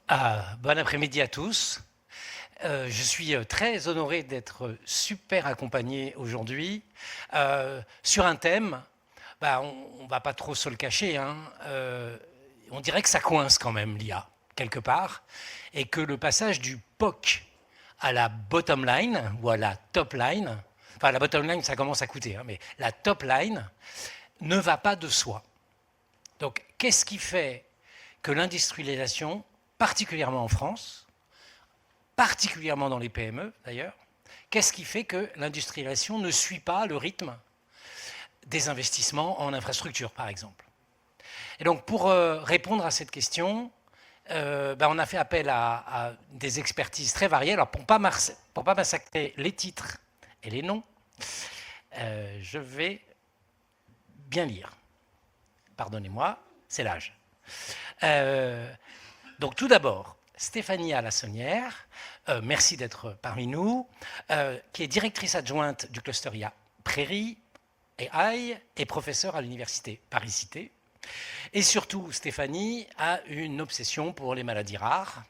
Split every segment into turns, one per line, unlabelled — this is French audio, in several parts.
Bon après-midi à tous. Je suis très honoré d'être super accompagné aujourd'hui sur un thème. On ne va pas trop se le cacher, hein, on dirait que ça coince quand même l'IA quelque part, et que le passage du POC à la bottom line ou à la top line, enfin la bottom line ça commence à coûter, hein, mais la top line ne va pas de soi. Donc qu'est-ce qui fait que l'industrialisation, particulièrement en France, particulièrement dans les PME d'ailleurs, qu'est-ce qui fait que l'industrialisation ne suit pas le rythme des investissements en infrastructure, par exemple? Et donc, pour répondre à cette question, on a fait appel à des expertises très variées. Alors, pour ne pas massacrer les titres et les noms, je vais bien lire. Pardonnez-moi, c'est l'âge. Donc, tout d'abord, Stéphanie Lassonnière, merci d'être parmi nous, qui est directrice adjointe du cluster IA Prairie AI et professeure à l'université Paris-Cité. Et surtout, Stéphanie a une obsession pour les maladies rares.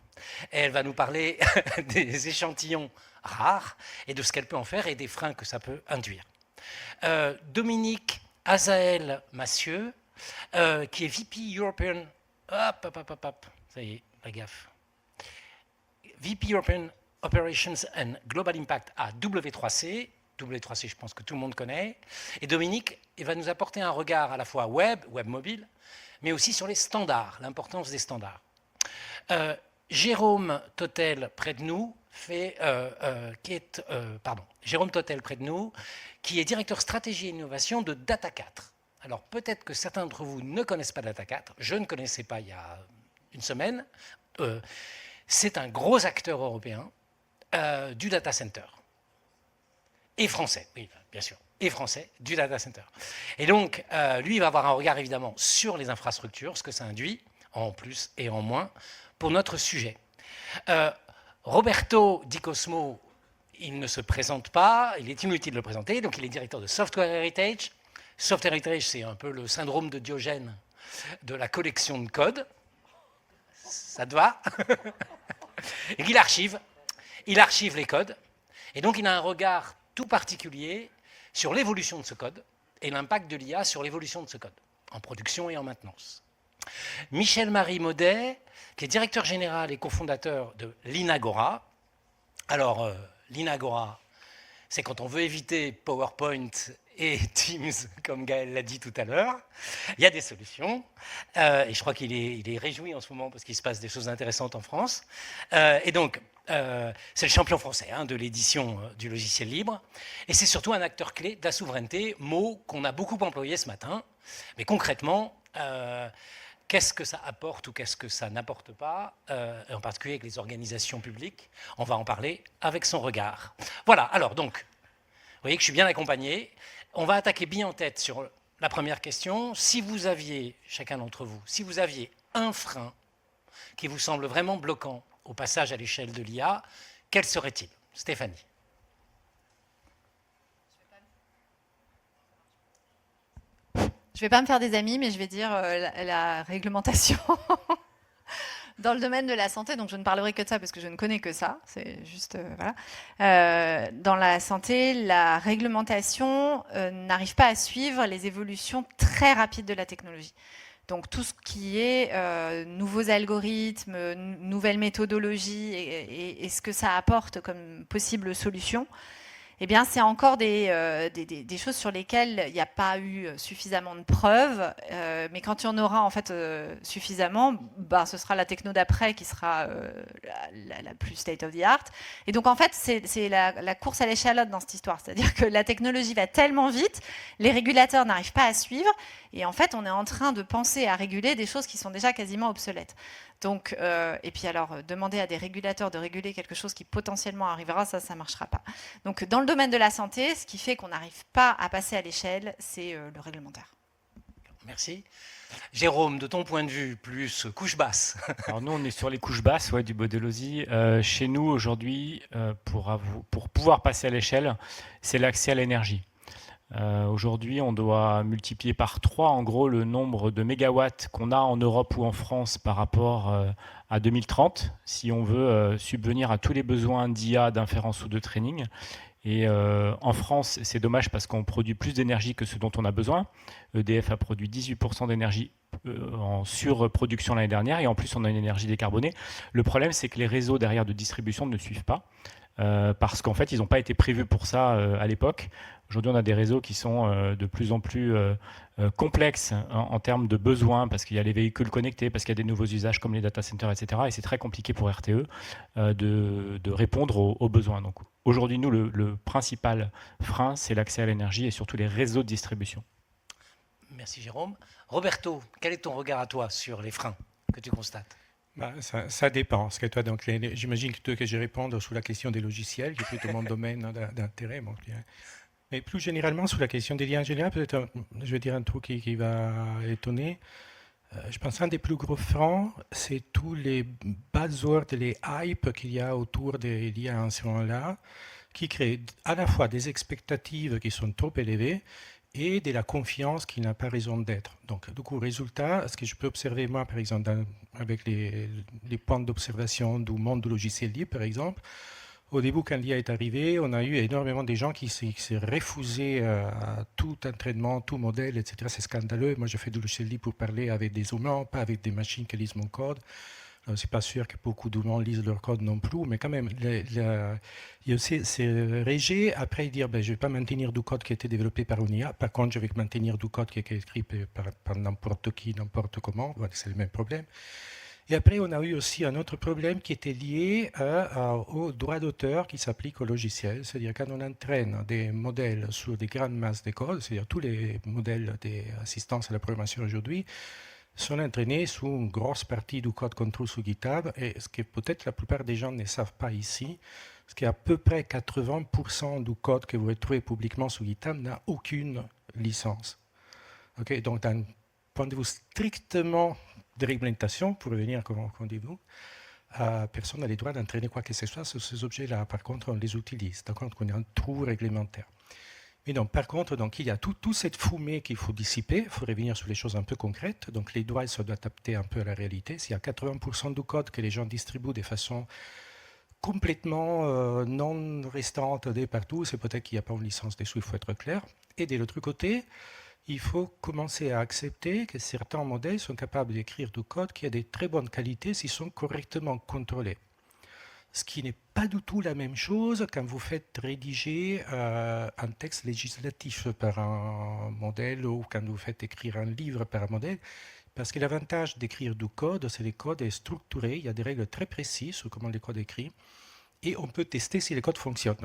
Et elle va nous parler des échantillons rares et de ce qu'elle peut en faire et des freins que ça peut induire. Dominique Azaël Massieu, qui est VP European... ça y est, la gaffe. VP European Operations and Global Impact à W3C. W3C, je pense que tout le monde connaît. Et Dominique, il va nous apporter un regard à la fois web mobile, mais aussi sur les standards, l'importance des standards. Jérôme Totel, près de nous, Jérôme Totel, près de nous, qui est directeur stratégie et innovation de Data4. Alors peut-être que certains d'entre vous ne connaissent pas Data4, je ne connaissais pas il y a une semaine. C'est un gros acteur européen du data center. Et français, oui, bien sûr, et français, du data center. Et donc, lui, il va avoir un regard, évidemment, sur les infrastructures, ce que ça induit, en plus et en moins, pour notre sujet. Roberto Di Cosmo, il ne se présente pas, il est inutile de le présenter, donc il est directeur de Software Heritage. Software Heritage, c'est un peu le syndrome de Diogène de la collection de code. Ça te va? Et il archive les codes, et donc il a un regard tout particulier sur l'évolution de ce code et l'impact de l'IA sur l'évolution de ce code, en production et en maintenance. Michel-Marie Maudet, qui est directeur général et cofondateur de l'Inagora. Alors, l'Inagora, c'est quand on veut éviter PowerPoint et Teams, comme Gaël l'a dit tout à l'heure. Il y a des solutions, et je crois qu'il est réjoui en ce moment parce qu'il se passe des choses intéressantes en France. Et donc, c'est le champion français de l'édition du logiciel libre, et c'est surtout un acteur clé de la souveraineté, mot qu'on a beaucoup employé ce matin. Mais concrètement, qu'est-ce que ça apporte ou qu'est-ce que ça n'apporte pas, en particulier avec les organisations publiques? On va en parler avec son regard. Voilà, alors donc, vous voyez que je suis bien accompagné. On va attaquer bien en tête sur la première question. Si vous aviez, chacun d'entre vous, si vous aviez un frein qui vous semble vraiment bloquant au passage à l'échelle de l'IA, quel serait-il? Stéphanie.
Je ne vais pas me faire des amis, mais je vais dire la réglementation dans le domaine de la santé. Donc, je ne parlerai que de ça parce que je ne connais que ça. C'est juste, voilà. Dans la santé, la réglementation n'arrive pas à suivre les évolutions très rapides de la technologie. Donc, tout ce qui est nouveaux algorithmes, nouvelles méthodologies et ce que ça apporte comme possible solution, eh bien, c'est encore des choses sur lesquelles il n'y a pas eu suffisamment de preuves. Mais quand il y en aura en fait suffisamment, ce sera la techno d'après qui sera la plus state of the art. Et donc, en fait, c'est la course à l'échalote dans cette histoire. C'est-à-dire que la technologie va tellement vite, les régulateurs n'arrivent pas à suivre. Et en fait, on est en train de penser à réguler des choses qui sont déjà quasiment obsolètes. Donc, et puis alors, demander à des régulateurs de réguler quelque chose qui potentiellement arrivera, ça ne marchera pas. Donc, dans le domaine de la santé, ce qui fait qu'on n'arrive pas à passer à l'échelle, c'est le réglementaire.
Merci. Jérôme, de ton point de vue, plus couche basse.
Alors nous, on est sur les couches basses du Bodelosi. Chez nous, aujourd'hui, pour pouvoir passer à l'échelle, c'est l'accès à l'énergie. Aujourd'hui, on doit multiplier par 3 en gros le nombre de mégawatts qu'on a en Europe ou en France par rapport à 2030 si on veut subvenir à tous les besoins d'IA, d'inférence ou de training. Et en France, c'est dommage parce qu'on produit plus d'énergie que ce dont on a besoin. EDF a produit 18% d'énergie en surproduction l'année dernière et en plus on a une énergie décarbonée. Le problème, c'est que les réseaux derrière de distribution ne suivent pas. Parce qu'en fait, ils n'ont pas été prévus pour ça à l'époque. Aujourd'hui, on a des réseaux qui sont de plus en plus complexes en termes de besoins, parce qu'il y a les véhicules connectés, parce qu'il y a des nouveaux usages comme les data centers, etc. Et c'est très compliqué pour RTE de répondre aux besoins. Donc aujourd'hui, nous, le principal frein, c'est l'accès à l'énergie et surtout les réseaux de distribution.
Merci Jérôme. Roberto, quel est ton regard à toi sur les freins que tu constates?
Ça dépend. Parce que toi, donc, j'imagine que je réponds sur la question des logiciels, qui est plutôt mon domaine d'intérêt. Bon, mais plus généralement, sur la question des liens en général, peut-être, je vais dire un truc qui va étonner. Je pense qu'un des plus gros freins, c'est tous les buzzwords, les hypes qu'il y a autour des liens en ce moment-là, qui créent à la fois des expectatives qui sont trop élevées et de la confiance qui n'a pas raison d'être. Donc, du coup, résultat, ce que je peux observer, moi, par exemple, avec les points d'observation du monde du logiciel libre, par exemple, au début, quand l'IA est arrivé, on a eu énormément de gens qui s'est refusé à tout entraînement, tout modèle, etc. C'est scandaleux. Moi, je fais du logiciel libre pour parler avec des humains, pas avec des machines qui lisent mon code. Je ne suis pas sûr que beaucoup d'humains lisent leur code non plus, mais quand même, il y a aussi ces rejet. Après, dire je ne vais pas maintenir du code qui a été développé par une IA. Par contre, je vais maintenir du code qui a été écrit par n'importe qui, n'importe comment. Voilà, c'est le même problème. Et après, on a eu aussi un autre problème qui était lié au droit d'auteur qui s'applique au logiciel. C'est-à-dire quand on entraîne des modèles sur des grandes masses de code, c'est-à-dire tous les modèles d'assistance à la programmation aujourd'hui, sont entraînés sur une grosse partie du code qu'on trouve sur GitHub, et ce que peut-être la plupart des gens ne savent pas ici, c'est qu'à peu près 80% du code que vous retrouvez publiquement sur GitHub n'a aucune licence. Okay, donc d'un point de vue strictement de réglementation, pour revenir comme dit-vous, personne n'a le droit d'entraîner quoi que ce soit sur ces objets-là. Par contre, on les utilise. Donc, on a un trou réglementaire. Mais donc, par contre, donc, il y a toute cette fumée qu'il faut dissiper. Il faut revenir sur les choses un peu concrètes. Donc, les droits se doivent adapter un peu à la réalité. S'il y a 80% du code que les gens distribuent de façon complètement non restante de partout, c'est peut-être qu'il n'y a pas une licence dessus, il faut être clair. Et de l'autre côté, il faut commencer à accepter que certains modèles sont capables d'écrire du code qui a de très bonnes qualités s'ils sont correctement contrôlés. Ce qui n'est pas du tout la même chose quand vous faites rédiger un texte législatif par un modèle ou quand vous faites écrire un livre par un modèle. Parce que l'avantage d'écrire du code, c'est que le code est structuré, il y a des règles très précises sur comment le code est écrit, et on peut tester si le code fonctionne.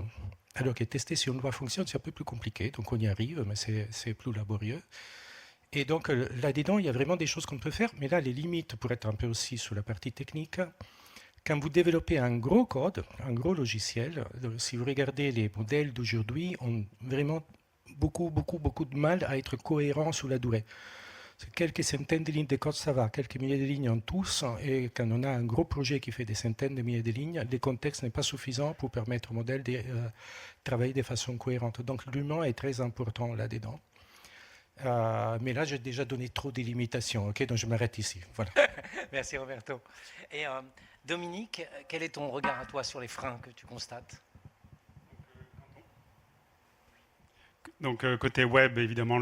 Alors que tester si une loi fonctionne, c'est un peu plus compliqué, donc on y arrive, mais c'est plus laborieux. Et donc là-dedans, il y a vraiment des choses qu'on peut faire, mais là, les limites, pour être un peu aussi sur la partie technique, quand vous développez un gros code, un gros logiciel, si vous regardez les modèles d'aujourd'hui, ont vraiment beaucoup de mal à être cohérents sur la durée. Quelques centaines de lignes de code, ça va. Quelques milliers de lignes en tous. Et quand on a un gros projet qui fait des centaines de milliers de lignes, le contexte n'est pas suffisant pour permettre au modèle de travailler de façon cohérente. Donc l'humain est très important là-dedans. Mais là, j'ai déjà donné trop de limitations, okay, donc je m'arrête ici. Voilà.
Merci Roberto. Et Dominique, quel est ton regard à toi sur les freins que tu constates?
Donc côté web, évidemment,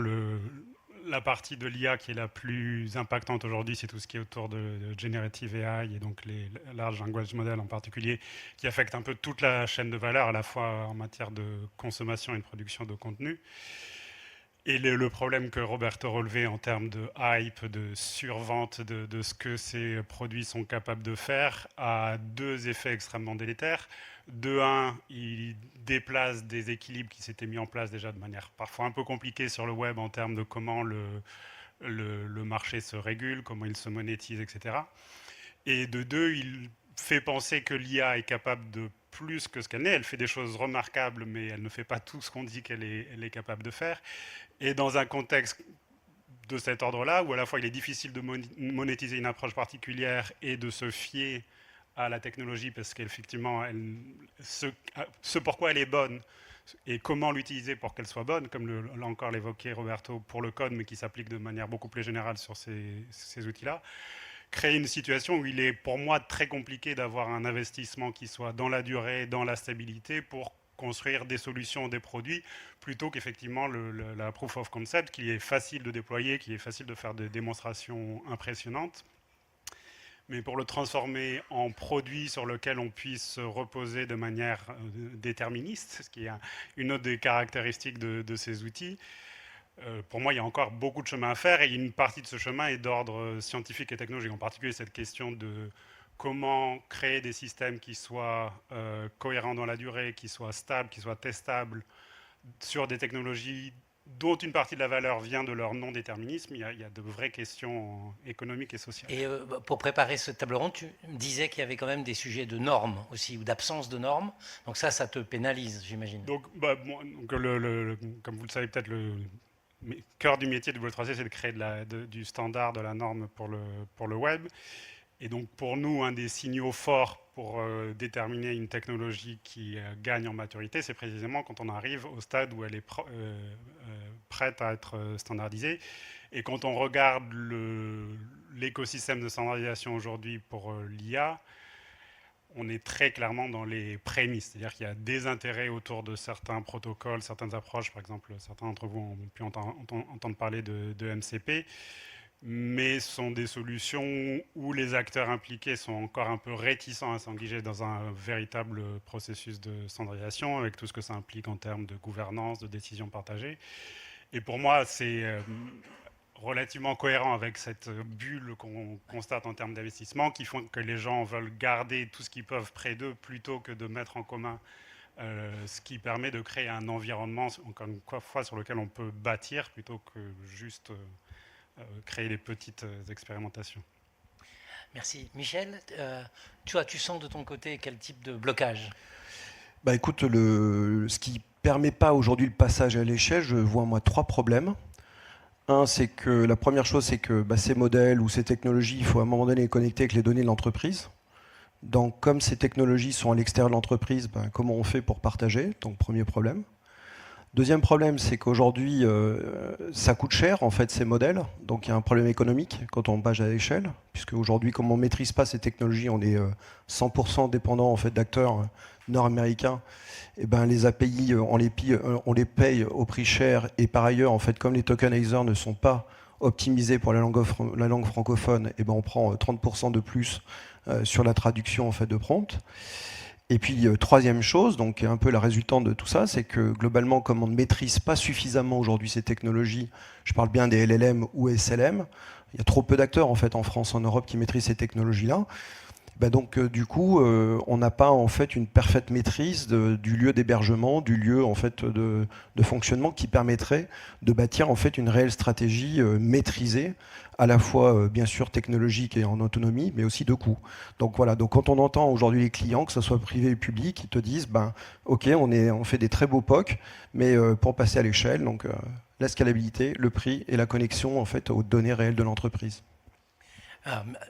la partie de l'IA qui est la plus impactante aujourd'hui, c'est tout ce qui est autour de Generative AI et donc les large language models en particulier, qui affectent un peu toute la chaîne de valeur, à la fois en matière de consommation et de production de contenu. Et le problème que Roberto relevait en termes de hype, de survente de ce que ces produits sont capables de faire, a deux effets extrêmement délétères. De un, il déplace des équilibres qui s'étaient mis en place déjà de manière parfois un peu compliquée sur le web en termes de comment le marché se régule, comment il se monétise, etc. Et de deux, il fait penser que l'IA est capable de plus que ce qu'elle n'est. Elle fait des choses remarquables, mais elle ne fait pas tout ce qu'on dit qu'elle est capable de faire. Et dans un contexte de cet ordre-là, où à la fois il est difficile de monétiser une approche particulière et de se fier à la technologie, parce qu'effectivement, ce pourquoi elle est bonne et comment l'utiliser pour qu'elle soit bonne, comme l'a encore évoqué Roberto pour le code, mais qui s'applique de manière beaucoup plus générale sur ces outils-là. crée une situation où il est pour moi très compliqué d'avoir un investissement qui soit dans la durée, dans la stabilité pour construire des solutions, des produits, plutôt qu'effectivement la proof of concept qui est facile de déployer, qui est facile de faire des démonstrations impressionnantes. Mais pour le transformer en produit sur lequel on puisse se reposer de manière déterministe, ce qui est une autre des caractéristiques de ces outils, pour moi, il y a encore beaucoup de chemin à faire et une partie de ce chemin est d'ordre scientifique et technologique, en particulier cette question de comment créer des systèmes qui soient cohérents dans la durée, qui soient stables, qui soient testables sur des technologies dont une partie de la valeur vient de leur non-déterminisme. Il y a de vraies questions économiques et sociales.
Et pour préparer ce table ronde, tu me disais qu'il y avait quand même des sujets de normes aussi, ou d'absence de normes. Donc ça te pénalise, j'imagine.
Donc, comme vous le savez peut-être, le cœur du métier de W3C, c'est de créer du standard, de la norme pour le web. Et donc pour nous, un des signaux forts pour déterminer une technologie qui gagne en maturité, c'est précisément quand on arrive au stade où elle est prête à être standardisée. Et quand on regarde l'écosystème de standardisation aujourd'hui pour l'IA, on est très clairement dans les prémices. C'est-à-dire qu'il y a des intérêts autour de certains protocoles, certaines approches. Par exemple, certains d'entre vous ont pu entendre parler de MCP. Mais ce sont des solutions où les acteurs impliqués sont encore un peu réticents à s'engager dans un véritable processus de standardisation, avec tout ce que ça implique en termes de gouvernance, de décision partagée. Et pour moi, c'est relativement cohérent avec cette bulle qu'on constate en termes d'investissement, qui font que les gens veulent garder tout ce qu'ils peuvent près d'eux, plutôt que de mettre en commun ce qui permet de créer un environnement, encore une fois, sur lequel on peut bâtir, plutôt que juste créer des petites expérimentations.
Merci. Michel, tu sens de ton côté quel type de blocage?
Écoute, ce qui ne permet pas aujourd'hui le passage à l'échelle, je vois moi 3 problèmes. Un, c'est que la première chose, c'est que ces modèles ou ces technologies, il faut à un moment donné les connecter avec les données de l'entreprise. Donc comme ces technologies sont à l'extérieur de l'entreprise, comment on fait pour partager? Donc premier problème. Deuxième problème, c'est qu'aujourd'hui, ça coûte cher, en fait, ces modèles. Donc, il y a un problème économique quand on passe à l'échelle, puisque aujourd'hui, comme on ne maîtrise pas ces technologies, on est 100% dépendant en fait, d'acteurs nord-américains. Et les API, on les paye au prix cher. Et par ailleurs, en fait, comme les tokenizers ne sont pas optimisés pour la langue francophone, on prend 30% de plus sur la traduction en fait, de prompt. Et puis, troisième chose, donc un peu la résultante de tout ça, c'est que globalement, comme on ne maîtrise pas suffisamment aujourd'hui ces technologies, je parle bien des LLM ou SLM, il y a trop peu d'acteurs en fait en France, en Europe qui maîtrisent ces technologies-là. Donc du coup, on n'a pas en fait une parfaite maîtrise du lieu d'hébergement, du lieu en fait de fonctionnement qui permettrait de bâtir en fait une réelle stratégie maîtrisée, à la fois bien sûr technologique et en autonomie, mais aussi de coût. Donc voilà. Donc quand on entend aujourd'hui les clients, que ce soit privé ou public, ils te disent ok, on fait des très beaux POC, mais pour passer à l'échelle, donc la scalabilité, le prix et la connexion en fait aux données réelles de l'entreprise.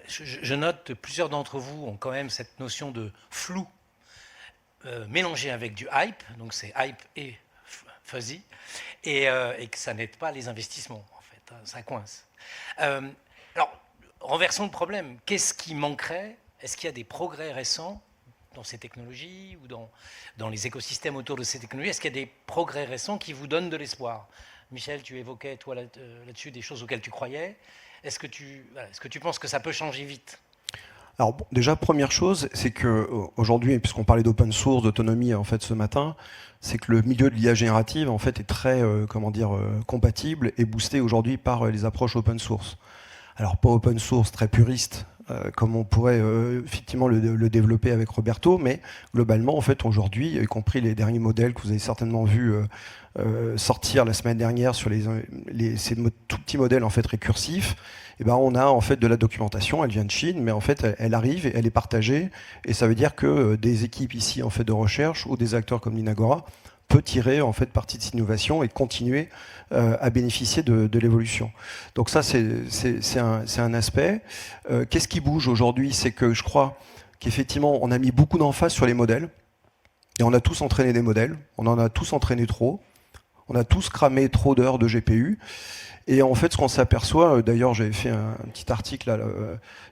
Je note que plusieurs d'entre vous ont quand même cette notion de flou mélangée avec du hype, donc c'est hype et fuzzy, et que ça n'aide pas les investissements, en fait, ça coince. Alors, renversons le problème. Qu'est-ce qui manquerait? Est-ce qu'il y a des progrès récents dans ces technologies ou dans les écosystèmes autour de ces technologies? Est-ce qu'il y a des progrès récents qui vous donnent de l'espoir? Michel, tu évoquais, toi, là-dessus, des choses auxquelles tu croyais. Est-ce que tu penses que ça peut changer vite?
Alors déjà, première chose, c'est qu'aujourd'hui, puisqu'on parlait d'open source, d'autonomie en fait ce matin, c'est que le milieu de l'IA générative en fait est très compatible et boosté aujourd'hui par les approches open source. Alors pas open source très puriste, comme on pourrait effectivement le développer avec Roberto, mais globalement en fait aujourd'hui, y compris les derniers modèles que vous avez certainement vu sortir la semaine dernière sur ces tout petits modèles en fait récursifs, on a en fait de la documentation, elle vient de Chine, mais en fait elle arrive et elle est partagée, et ça veut dire que des équipes ici en fait de recherche ou des acteurs comme l'Inagora peut tirer en fait partie de cette innovation et continuer à bénéficier de l'évolution. Donc ça c'est un aspect. Qu'est-ce qui bouge aujourd'hui? C'est que je crois qu'effectivement on a mis beaucoup d'emphase sur les modèles et on a tous entraîné des modèles, on en a tous entraîné trop. On a tous cramé trop d'heures de GPU. Et en fait, ce qu'on s'aperçoit, d'ailleurs, j'avais fait un petit article là,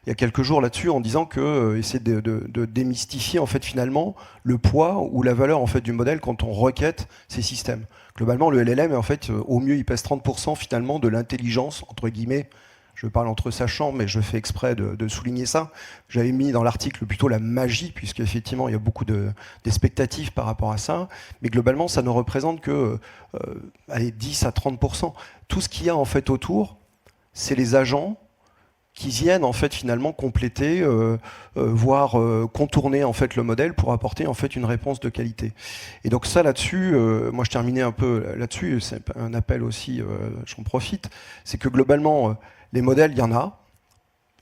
il y a quelques jours là-dessus, en disant que essayer de démystifier en fait finalement le poids ou la valeur en fait du modèle quand on requête ces systèmes. Globalement, le LLM, en fait, au mieux, il pèse 30% finalement de l'intelligence entre guillemets. Je parle entre sachants, mais je fais exprès de souligner ça. J'avais mis dans l'article plutôt la magie, puisqu'effectivement, il y a beaucoup d'expectatives par rapport à ça. Mais globalement, ça ne représente que 10 à 30%. Tout ce qu'il y a en fait autour, c'est les agents qui viennent en fait finalement compléter, voire contourner en fait le modèle pour apporter en fait une réponse de qualité. Et donc ça là-dessus, moi je terminais un peu là-dessus, c'est un appel aussi, j'en profite, c'est que globalement les modèles, il y en a.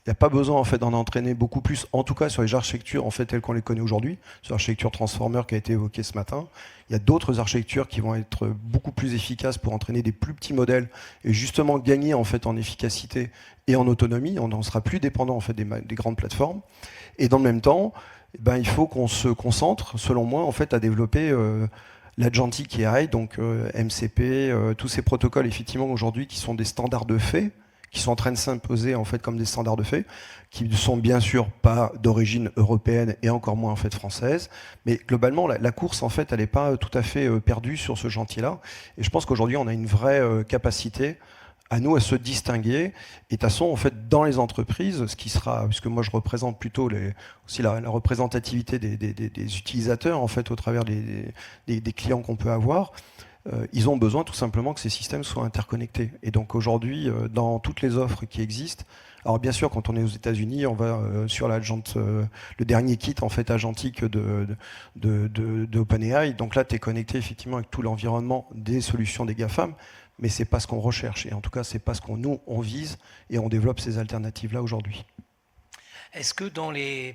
Il n'y a pas besoin en fait, d'en entraîner beaucoup plus, en tout cas sur les architectures en fait, telles qu'on les connaît aujourd'hui, sur l'architecture Transformer qui a été évoquée ce matin. Il y a d'autres architectures qui vont être beaucoup plus efficaces pour entraîner des plus petits modèles et justement gagner en, fait, en efficacité et en autonomie. On n'en sera plus dépendant en fait, des grandes plateformes. Et dans le même temps, eh ben, il faut qu'on se concentre, selon moi, en fait, à développer l'Agentic AI, donc MCP, tous ces protocoles effectivement aujourd'hui qui sont des standards de fait, qui sont en train de s'imposer en fait comme des standards de fait, qui ne sont bien sûr pas d'origine européenne et encore moins en fait française, mais globalement la course en fait elle n'est pas tout à fait perdue sur ce chantier-là. Et je pense qu'aujourd'hui on a une vraie capacité à nous à se distinguer. Et de toute façon en fait dans les entreprises, ce qui sera, puisque moi je représente plutôt aussi la représentativité des utilisateurs en fait au travers des clients qu'on peut avoir. Ils ont besoin tout simplement que ces systèmes soient interconnectés. Et donc aujourd'hui, dans toutes les offres qui existent, alors bien sûr, quand on est aux États-Unis, on va sur le dernier kit en fait agentique de OpenAI. Donc là, tu es connecté effectivement avec tout l'environnement des solutions des GAFAM, mais c'est pas ce qu'on recherche. Et en tout cas, c'est pas ce qu'on on vise et on développe ces alternatives-là aujourd'hui.
Est-ce que dans les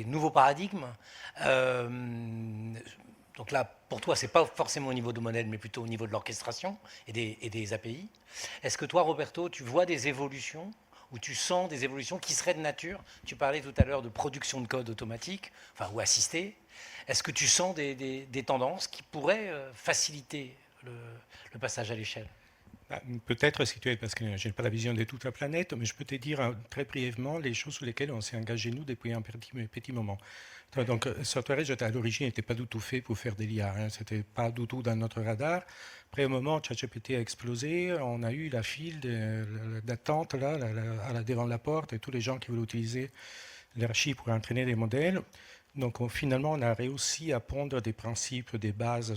nouveaux paradigmes, donc là, pour toi, ce n'est pas forcément au niveau du modèle, mais plutôt au niveau de l'orchestration et des API. Est-ce que toi, Roberto, tu vois des évolutions ou tu sens des évolutions qui seraient de nature? Tu parlais tout à l'heure de production de code automatique, enfin, ou assistée. Est-ce que tu sens des tendances qui pourraient faciliter le passage à l'échelle?
Peut-être, si tu es, parce que je n'ai pas la vision de toute la planète, mais je peux te dire très brièvement les choses sur lesquelles on s'est engagé, nous, depuis un petit moment. Donc, Software Edge, à l'origine, n'était pas du tout fait pour faire des l'IA. Hein. Ce n'était pas du tout dans notre radar. Après, au moment où ChatGPT a explosé, on a eu la file d'attente là, devant la porte et tous les gens qui voulaient utiliser l'archi pour entraîner des modèles. Donc, finalement, on a réussi à pondre des principes, des bases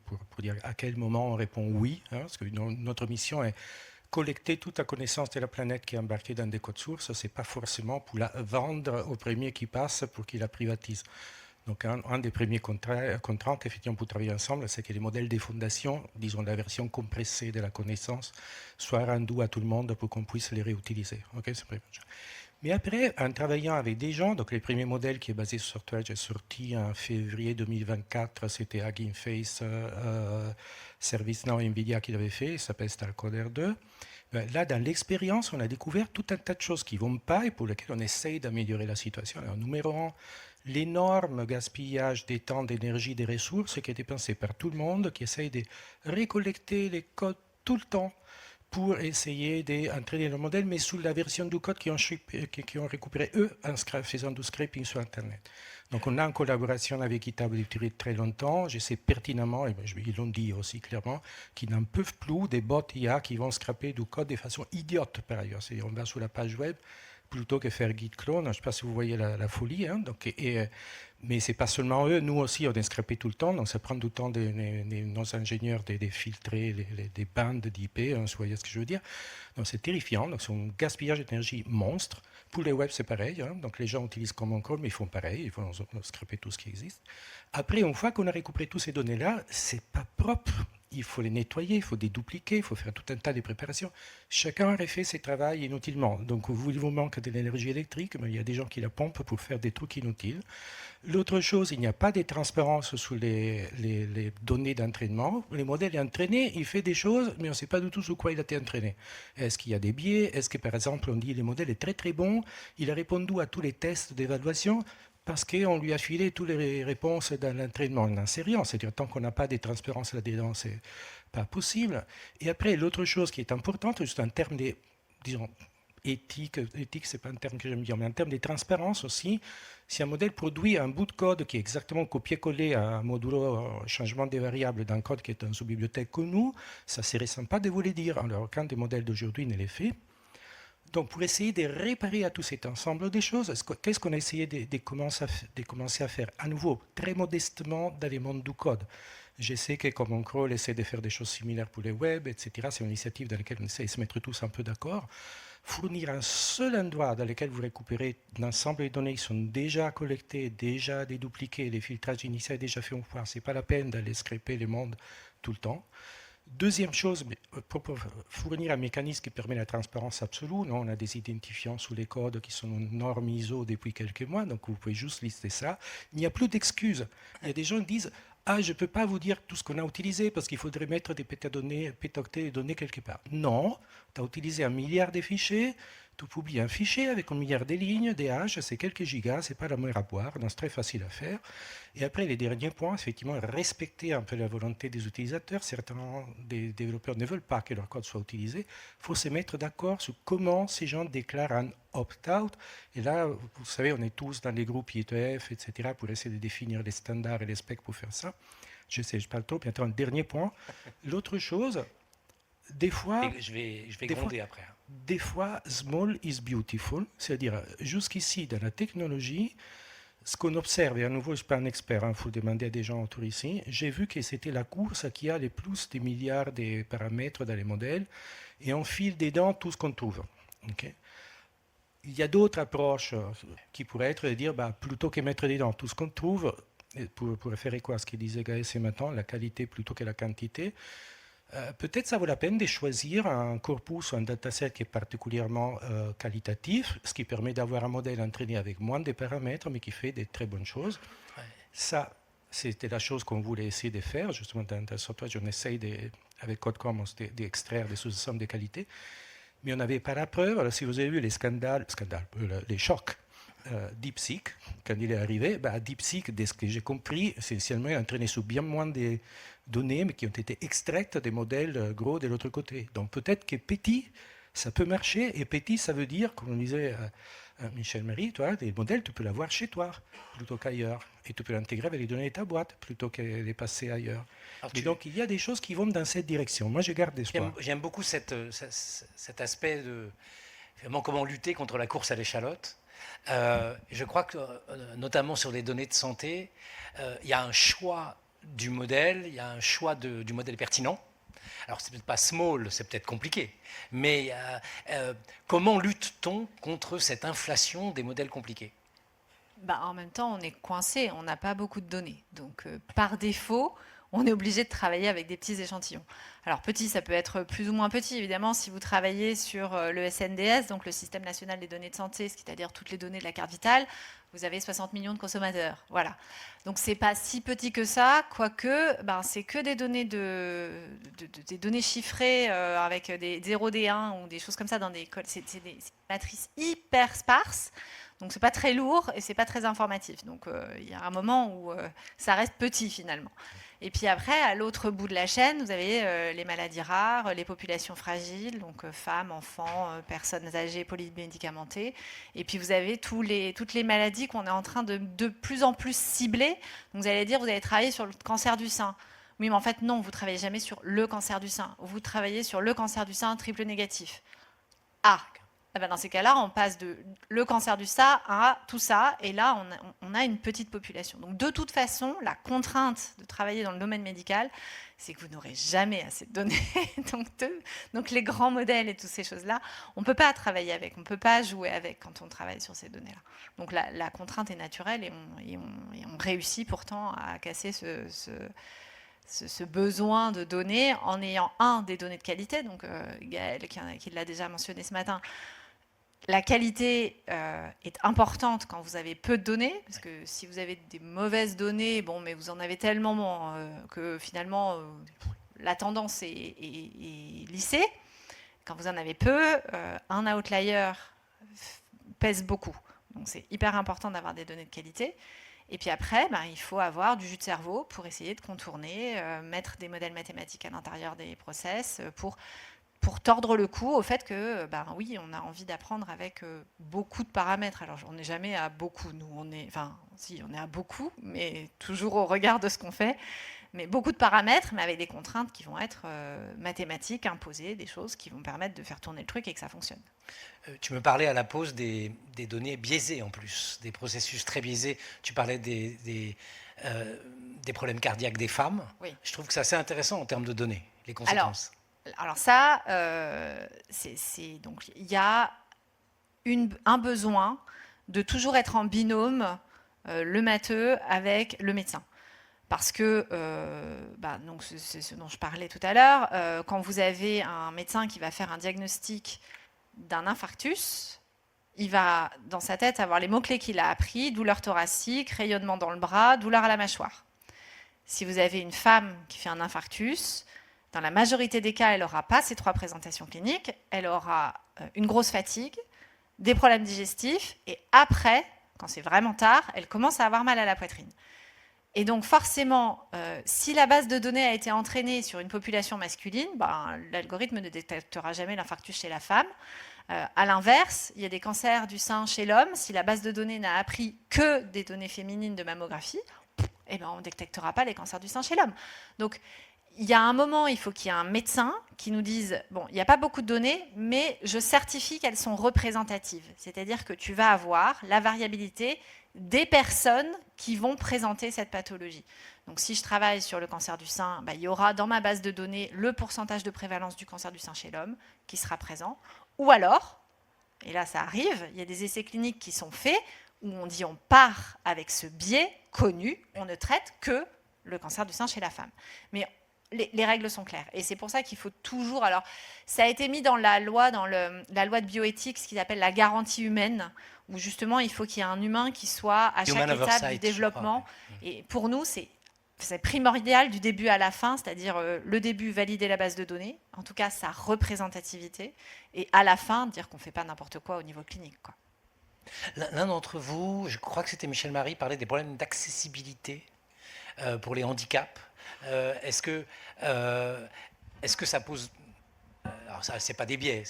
pour dire à quel moment on répond oui. Hein, parce que notre mission est collecter toute la connaissance de la planète qui est embarquée dans des codes sources. Ce n'est pas forcément pour la vendre au premier qui passe pour qu'il la privatise. Donc, un des premiers contraintes, effectivement, pour travailler ensemble, c'est que les modèles des fondations, disons la version compressée de la connaissance, soient rendus à tout le monde pour qu'on puisse les réutiliser. Okay, c'est mais après, en travaillant avec des gens, donc les premiers modèles qui est basé sur Software Edge est sorti en février 2024, c'était Hugging Face, ServiceNow et NVIDIA qui l'avaient fait, ça s'appelle StarCoder 2. Là, dans l'expérience, on a découvert tout un tas de choses qui ne vont pas et pour lesquelles on essaye d'améliorer la situation. Alors, numéro 1, l'énorme gaspillage des temps, d'énergie, des ressources qui a été pensé par tout le monde, qui essaye de récollecter les codes tout le temps pour essayer d'entraîner le modèle, mais sous la version du code qui ont récupéré eux en faisant du scraping sur Internet. Donc on a en collaboration avec GitHub depuis très longtemps. Je sais pertinemment, et ils l'ont dit aussi clairement, qu'ils n'en peuvent plus des bots IA qui vont scraper du code de façon idiote par ailleurs. C'est-à-dire on va sur la page web plutôt que faire git clone. Je ne sais pas si vous voyez la folie. Hein, donc, mais ce n'est pas seulement eux, nous aussi on est scrapé tout le temps, donc ça prend du temps de nos ingénieurs de filtrer des bandes d'IP, hein, vous voyez ce que je veux dire. Donc c'est terrifiant, donc c'est un gaspillage d'énergie monstre. Pour les web c'est pareil, hein, donc les gens utilisent Common Code, mais ils font pareil, ils vont scraper tout ce qui existe. Après, une fois qu'on a récupéré toutes ces données-là, c'est pas propre. Il faut les nettoyer, il faut dédupliquer, il faut faire tout un tas de préparations. Chacun a fait ses travaux inutilement. Donc, il vous manque de l'énergie électrique, mais il y a des gens qui la pompent pour faire des trucs inutiles. L'autre chose, il n'y a pas de transparence sur les données d'entraînement. Les modèles entraînés, il fait des choses, mais on ne sait pas du tout sur quoi il a été entraîné. Est-ce qu'il y a des biais? Est-ce que, par exemple, on dit que le modèle est très très bon, il a répondu à tous les tests d'évaluation? parce qu'on lui a filé toutes les réponses dans l'entraînement. On n'en sait rien. C'est-à-dire, tant qu'on n'a pas de transparence là-dedans, c'est pas possible. Et après, l'autre chose qui est importante, juste en termes de, disons, éthique, c'est pas un terme que j'aime bien, mais en termes de transparence aussi, si un modèle produit un bout de code qui est exactement copié-collé à un modulo changement des variables d'un code qui est en sous-bibliothèque que nous, ça serait sympa de vous le dire. Alors, aucun des modèles d'aujourd'hui ne l'est fait. Donc, pour essayer de réparer à tout cet ensemble des choses, qu'est-ce qu'on a essayé de commencer à faire? À nouveau, très modestement dans les mondes du code. Je sais que Common Crawl essaie de faire des choses similaires pour les web, etc. C'est une initiative dans laquelle on essaie de se mettre tous un peu d'accord. Fournir un seul endroit dans lequel vous récupérez l'ensemble des données qui sont déjà collectées, déjà dédupliquées, les filtrages initiaux déjà faits au point. Ce n'est pas la peine d'aller scraper les mondes tout le temps. Deuxième chose, pour fournir un mécanisme qui permet la transparence absolue, on a des identifiants sous les codes qui sont aux normes ISO depuis quelques mois, donc vous pouvez juste lister ça. Il n'y a plus d'excuses. Il y a des gens qui disent « Ah, je ne peux pas vous dire tout ce qu'on a utilisé parce qu'il faudrait mettre des pétoctets de données quelque part. » Non, tu as utilisé 1 milliard de fichiers, tu publies un fichier avec 1 milliard de lignes, des haches, c'est quelques gigas, c'est pas la mer à boire, donc c'est très facile à faire. Et après, les derniers points, effectivement, respecter un peu la volonté des utilisateurs. Certains des développeurs ne veulent pas que leur code soit utilisé. Il faut se mettre d'accord sur comment ces gens déclarent un opt-out. Et là, vous savez, on est tous dans les groupes IETF, etc., pour essayer de définir les standards et les specs pour faire ça. Je sais, je parle trop. Bientôt, un dernier point. L'autre chose, des fois...
Je vais gronder après.
Des fois, small is beautiful, c'est-à-dire jusqu'ici dans la technologie, ce qu'on observe, et à nouveau je ne suis pas un expert, il faut demander à des gens autour ici, j'ai vu que c'était la course qui a les plus de milliards de paramètres dans les modèles, et on file dedans tout ce qu'on trouve. Okay. Il y a d'autres approches qui pourraient être de dire, plutôt que mettre dedans tout ce qu'on trouve, pour référer quoi à ce qu'il disait Gaël ce matin, la qualité plutôt que la quantité, peut-être ça vaut la peine de choisir un corpus ou un dataset qui est particulièrement qualitatif, ce qui permet d'avoir un modèle entraîné avec moins de paramètres, mais qui fait de très bonnes choses. Ouais. Ça, c'était la chose qu'on voulait essayer de faire. Justement, dans le software, on essaye, avec Code Commons, d'extraire des sous-sommes de qualité. Mais on n'avait pas la preuve. Alors, si vous avez vu les les chocs, DeepSeek, quand il est arrivé, DeepSeek, dès ce que j'ai compris, c'est essentiellement entraîné sur bien moins de données, mais qui ont été extraites des modèles gros de l'autre côté. Donc peut-être que petit, ça peut marcher, et petit, ça veut dire, comme on disait Michel Marie, toi, des modèles, tu peux l'avoir chez toi, plutôt qu'ailleurs, et tu peux l'intégrer avec les données de ta boîte, plutôt que les passer ailleurs. Et donc il y a des choses qui vont dans cette direction. Moi, je garde espoir.
J'aime beaucoup cet aspect de vraiment comment lutter contre la course à l'échalote. Je crois que, notamment sur les données de santé, il y a un choix du modèle, il y a un choix du modèle pertinent. Alors, c'est peut-être pas small, c'est peut-être compliqué, mais comment lutte-t-on contre cette inflation des modèles compliqués?
En même temps, on est coincé, on n'a pas beaucoup de données. Donc, par défaut, on est obligé de travailler avec des petits échantillons. Alors petit, ça peut être plus ou moins petit, évidemment, si vous travaillez sur le SNDS, donc le Système National des Données de Santé, c'est-à-dire toutes les données de la carte vitale, vous avez 60 millions de consommateurs. Voilà. Donc c'est pas si petit que ça, quoique c'est que des données, des données chiffrées avec des 0, des 1 ou des choses comme ça dans c'est des matrices hyper sparses. Donc c'est pas très lourd et c'est pas très informatif. Donc il y a un moment où ça reste petit finalement. Et puis après, à l'autre bout de la chaîne, vous avez les maladies rares, les populations fragiles, donc femmes, enfants, personnes âgées, polymédicamentées. Et puis vous avez toutes les maladies qu'on est en train de plus en plus cibler. Donc vous allez dire, vous allez travailler sur le cancer du sein. Oui, mais en fait, non, vous ne travaillez jamais sur le cancer du sein. Vous travaillez sur le cancer du sein triple négatif. Ah, dans ces cas-là, on passe de le cancer du sein à tout ça, et là, on a une petite population. Donc, de toute façon, la contrainte de travailler dans le domaine médical, c'est que vous n'aurez jamais assez de données. donc, les grands modèles et toutes ces choses-là, on ne peut pas travailler avec, on ne peut pas jouer avec quand on travaille sur ces données-là. Donc, la contrainte est naturelle, et on réussit pourtant à casser ce besoin de données en ayant des données de qualité. Donc, Gaël, qui l'a déjà mentionné ce matin, la qualité est importante quand vous avez peu de données, parce que si vous avez des mauvaises données, mais vous en avez tellement que finalement la tendance est lissée. Quand vous en avez peu, un outlier pèse beaucoup. Donc c'est hyper important d'avoir des données de qualité. Et puis après, il faut avoir du jus de cerveau pour essayer de contourner, mettre des modèles mathématiques à l'intérieur des process pour tordre le cou au fait que, oui, on a envie d'apprendre avec beaucoup de paramètres. Alors, on n'est jamais à beaucoup, nous, on est à beaucoup, mais toujours au regard de ce qu'on fait. Mais beaucoup de paramètres, mais avec des contraintes qui vont être mathématiques, imposées, des choses qui vont permettre de faire tourner le truc et que ça fonctionne.
Tu me parlais à la pause des données biaisées en plus, des processus très biaisés. Tu parlais des problèmes cardiaques des femmes.
Oui.
Je trouve que c'est assez intéressant en termes de données, les conséquences.
Alors ça, donc il y a un besoin de toujours être en binôme le matheux avec le médecin. Parce que, donc c'est ce dont je parlais tout à l'heure, quand vous avez un médecin qui va faire un diagnostic d'un infarctus, il va, dans sa tête, avoir les mots-clés qu'il a appris, douleur thoracique, rayonnement dans le bras, douleur à la mâchoire. Si vous avez une femme qui fait un infarctus, dans la majorité des cas, elle n'aura pas ces 3 présentations cliniques, elle aura une grosse fatigue, des problèmes digestifs, et après, quand c'est vraiment tard, elle commence à avoir mal à la poitrine. Et donc forcément, si la base de données a été entraînée sur une population masculine, l'algorithme ne détectera jamais l'infarctus chez la femme. À l'inverse, il y a des cancers du sein chez l'homme. Si la base de données n'a appris que des données féminines de mammographie, on ne détectera pas les cancers du sein chez l'homme. Donc, il y a un moment, il faut qu'il y ait un médecin qui nous dise « Bon, il n'y a pas beaucoup de données, mais je certifie qu'elles sont représentatives. » C'est-à-dire que tu vas avoir la variabilité des personnes qui vont présenter cette pathologie. Donc, si je travaille sur le cancer du sein, il y aura dans ma base de données le pourcentage de prévalence du cancer du sein chez l'homme qui sera présent. Ou alors, et là ça arrive, il y a des essais cliniques qui sont faits où on dit on part avec ce biais connu, on ne traite que le cancer du sein chez la femme. Mais les règles sont claires. Et c'est pour ça qu'il faut toujours... Alors, ça a été mis dans la loi de bioéthique, ce qu'ils appellent la garantie humaine, où justement, il faut qu'il y ait un humain qui soit à chaque étape du développement. Et pour nous, c'est primordial du début à la fin, c'est-à-dire le début, valider la base de données, en tout cas sa représentativité, et à la fin, dire qu'on ne fait pas n'importe quoi au niveau clinique, quoi.
L'un d'entre vous, je crois que c'était Michel Marie, parlait des problèmes d'accessibilité pour les handicaps. Est-ce que ça pose... Alors ça, c'est pas des biais,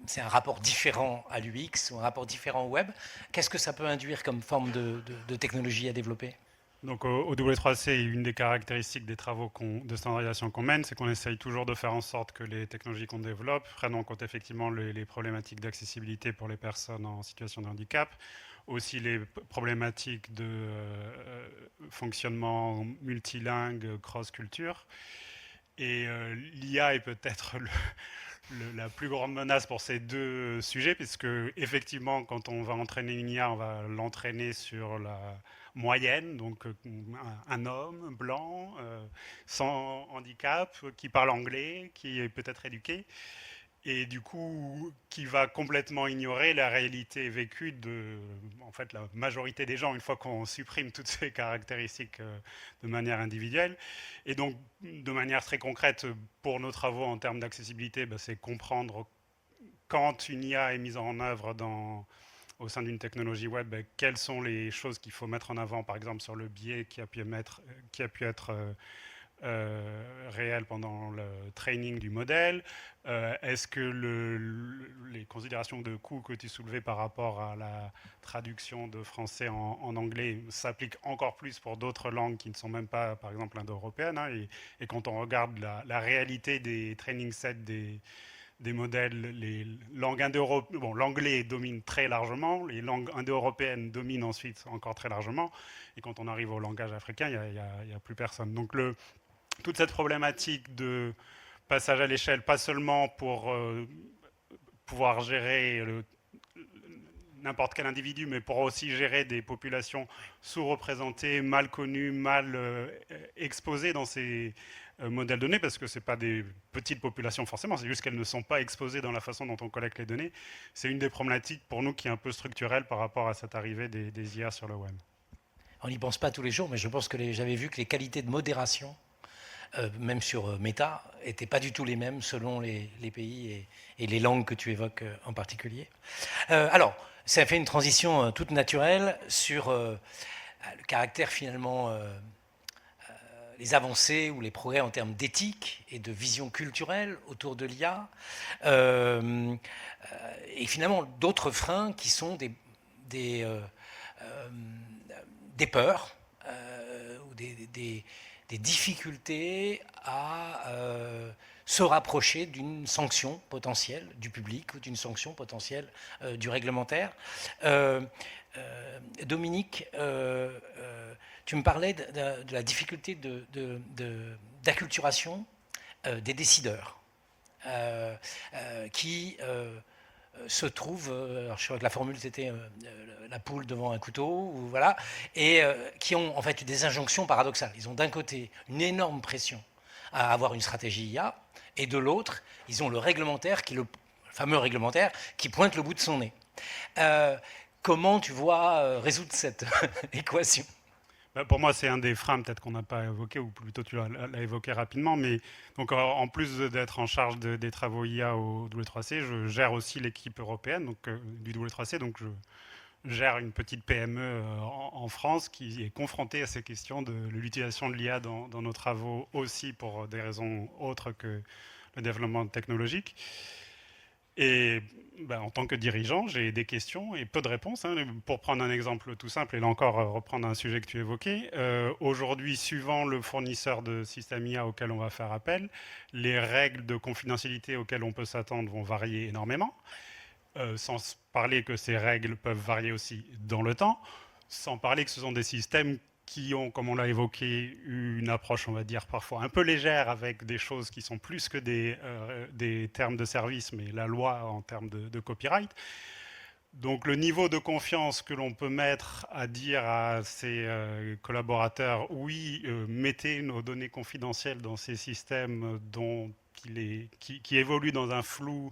c'est un rapport différent à l'UX ou un rapport différent au web. Qu'est-ce que ça peut induire comme forme de technologie à développer ?
Donc au W3C, une des caractéristiques des travaux de standardisation qu'on mène, c'est qu'on essaye toujours de faire en sorte que les technologies qu'on développe prennent en compte effectivement les problématiques d'accessibilité pour les personnes en situation de handicap, aussi les problématiques de fonctionnement multilingue, cross-culture. Et l'IA est peut-être la plus grande menace pour ces 2 sujets, puisque effectivement, quand on va entraîner une IA, on va l'entraîner sur la moyenne, donc un homme blanc, sans handicap, qui parle anglais, qui est peut-être éduqué, et du coup, qui va complètement ignorer la réalité vécue de, en fait, la majorité des gens, une fois qu'on supprime toutes ces caractéristiques de manière individuelle. Et donc, de manière très concrète, pour nos travaux en termes d'accessibilité, c'est comprendre quand une IA est mise en œuvre au sein d'une technologie web, quelles sont les choses qu'il faut mettre en avant, par exemple sur le biais qui a pu être réel pendant le training du modèle. Est-ce que les considérations de coût que tu soulevais par rapport à la traduction de français en anglais s'appliquent encore plus pour d'autres langues qui ne sont même pas, par exemple, indo-européennes, hein, et quand on regarde la réalité des training sets des modèles, les langues indo-européennes, bon, l'anglais domine très largement, les langues indo-européennes dominent ensuite encore très largement, et quand on arrive au langage africain, il n'y a plus personne. Donc toute cette problématique de passage à l'échelle, pas seulement pour pouvoir gérer n'importe quel individu, mais pour aussi gérer des populations sous-représentées, mal connues, mal exposées dans ces modèles de données, parce que ce n'est pas des petites populations forcément, c'est juste qu'elles ne sont pas exposées dans la façon dont on collecte les données. C'est une des problématiques pour nous qui est un peu structurelle par rapport à cette arrivée des IA sur le web.
On n'y pense pas tous les jours, mais je pense que j'avais vu que les qualités de modération même sur Meta, n'étaient pas du tout les mêmes selon les pays et les langues que tu évoques en particulier. Alors, ça fait une transition toute naturelle sur le caractère finalement, les avancées ou les progrès en termes d'éthique et de vision culturelle autour de l'IA, et finalement d'autres freins qui sont des peurs ou des difficultés à se rapprocher d'une sanction potentielle du public ou d'une sanction potentielle du réglementaire. Dominique, tu me parlais de la difficulté d'acculturation des décideurs qui se trouvent, alors je crois que la formule c'était la poule devant un couteau, ou voilà, et qui ont en fait des injonctions paradoxales. Ils ont d'un côté une énorme pression à avoir une stratégie IA, et de l'autre, ils ont le réglementaire, le fameux réglementaire, qui pointe le bout de son nez. Comment tu vois résoudre cette équation ?
Pour moi, c'est un des freins peut-être qu'on n'a pas évoqué, ou plutôt tu l'as évoqué rapidement. Mais donc, en plus d'être en charge des travaux IA au W3C, je gère aussi l'équipe européenne donc, du W3C. Donc, je gère une petite PME en France qui est confrontée à ces questions de l'utilisation de l'IA dans nos travaux aussi pour des raisons autres que le développement technologique. Et en tant que dirigeant, j'ai des questions et peu de réponses. Pour prendre un exemple tout simple, et là encore reprendre un sujet que tu évoquais, aujourd'hui, suivant le fournisseur de système IA auquel on va faire appel, les règles de confidentialité auxquelles on peut s'attendre vont varier énormément, sans parler que ces règles peuvent varier aussi dans le temps, sans parler que ce sont des systèmes qui ont, comme on l'a évoqué, une approche, on va dire, parfois un peu légère avec des choses qui sont plus que des termes de service, mais la loi en termes de copyright. Donc le niveau de confiance que l'on peut mettre à dire à ses collaborateurs, oui, mettez nos données confidentielles dans ces systèmes qui évoluent dans un flou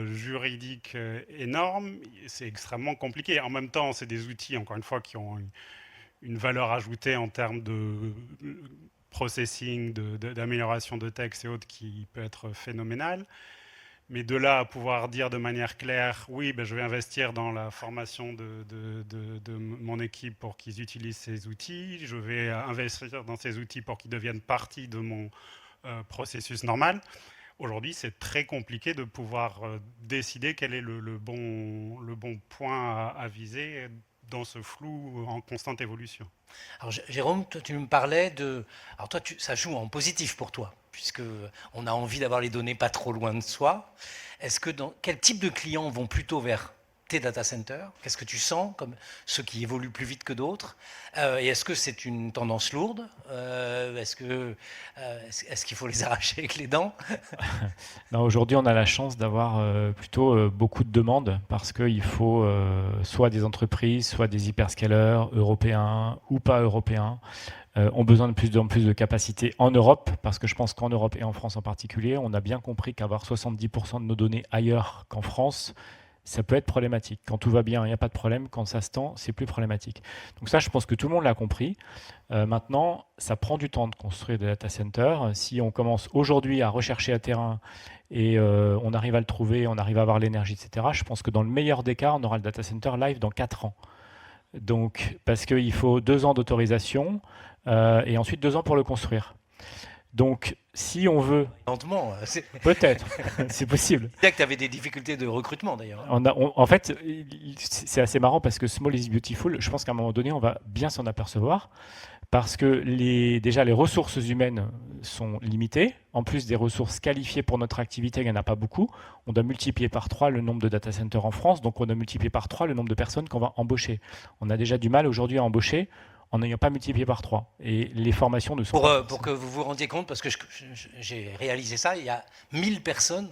juridique énorme, c'est extrêmement compliqué. En même temps, c'est des outils, encore une fois, qui ont une valeur ajoutée en termes de processing, d'amélioration de texte et autres qui peut être phénoménale. Mais de là à pouvoir dire de manière claire, oui, je vais investir dans la formation de mon équipe pour qu'ils utilisent ces outils, je vais investir dans ces outils pour qu'ils deviennent partie de mon processus normal. Aujourd'hui, c'est très compliqué de pouvoir décider quel est le bon point à viser dans ce flou en constante évolution.
Alors Jérôme, toi tu me parlais de... Alors toi, ça joue en positif pour toi, puisqu'on a envie d'avoir les données pas trop loin de soi. Quel type de clients vont plutôt vers tes data centers? Qu'est-ce que tu sens comme ceux qui évoluent plus vite que d'autres? Et est-ce que c'est une tendance lourde? Est-ce qu'il faut les arracher avec les dents?
Aujourd'hui, on a la chance d'avoir plutôt beaucoup de demandes parce qu'il faut soit des entreprises, soit des hyperscalers européens ou pas européens ont besoin de plus en plus de capacités en Europe, parce que je pense qu'en Europe et en France en particulier, on a bien compris qu'avoir 70% de nos données ailleurs qu'en France, ça peut être problématique. Quand tout va bien, il n'y a pas de problème. Quand ça se tend, c'est plus problématique. Donc ça, je pense que tout le monde l'a compris. Maintenant, ça prend du temps de construire des data centers. Si on commence aujourd'hui à rechercher un terrain et on arrive à le trouver, on arrive à avoir l'énergie, etc., je pense que dans le meilleur des cas, on aura le data center live dans 4 ans. Donc, parce qu'il faut 2 ans d'autorisation et ensuite 2 ans pour le construire. Donc, si on veut...
Lentement.
Peut-être, c'est possible.
Tu disais que tu avais des difficultés de recrutement, d'ailleurs.
En fait, c'est assez marrant parce que Small is Beautiful, je pense qu'à un moment donné, on va bien s'en apercevoir parce que déjà, les ressources humaines sont limitées. En plus des ressources qualifiées pour notre activité, il n'y en a pas beaucoup. On doit multiplier par 3 le nombre de data centers en France, donc on doit multiplier par 3 le nombre de personnes qu'on va embaucher. On a déjà du mal aujourd'hui à embaucher en n'ayant pas multiplié par 3. Et les formations ne sont pas...
Pour que vous vous rendiez compte, parce que j'ai réalisé ça, il y a 1000 personnes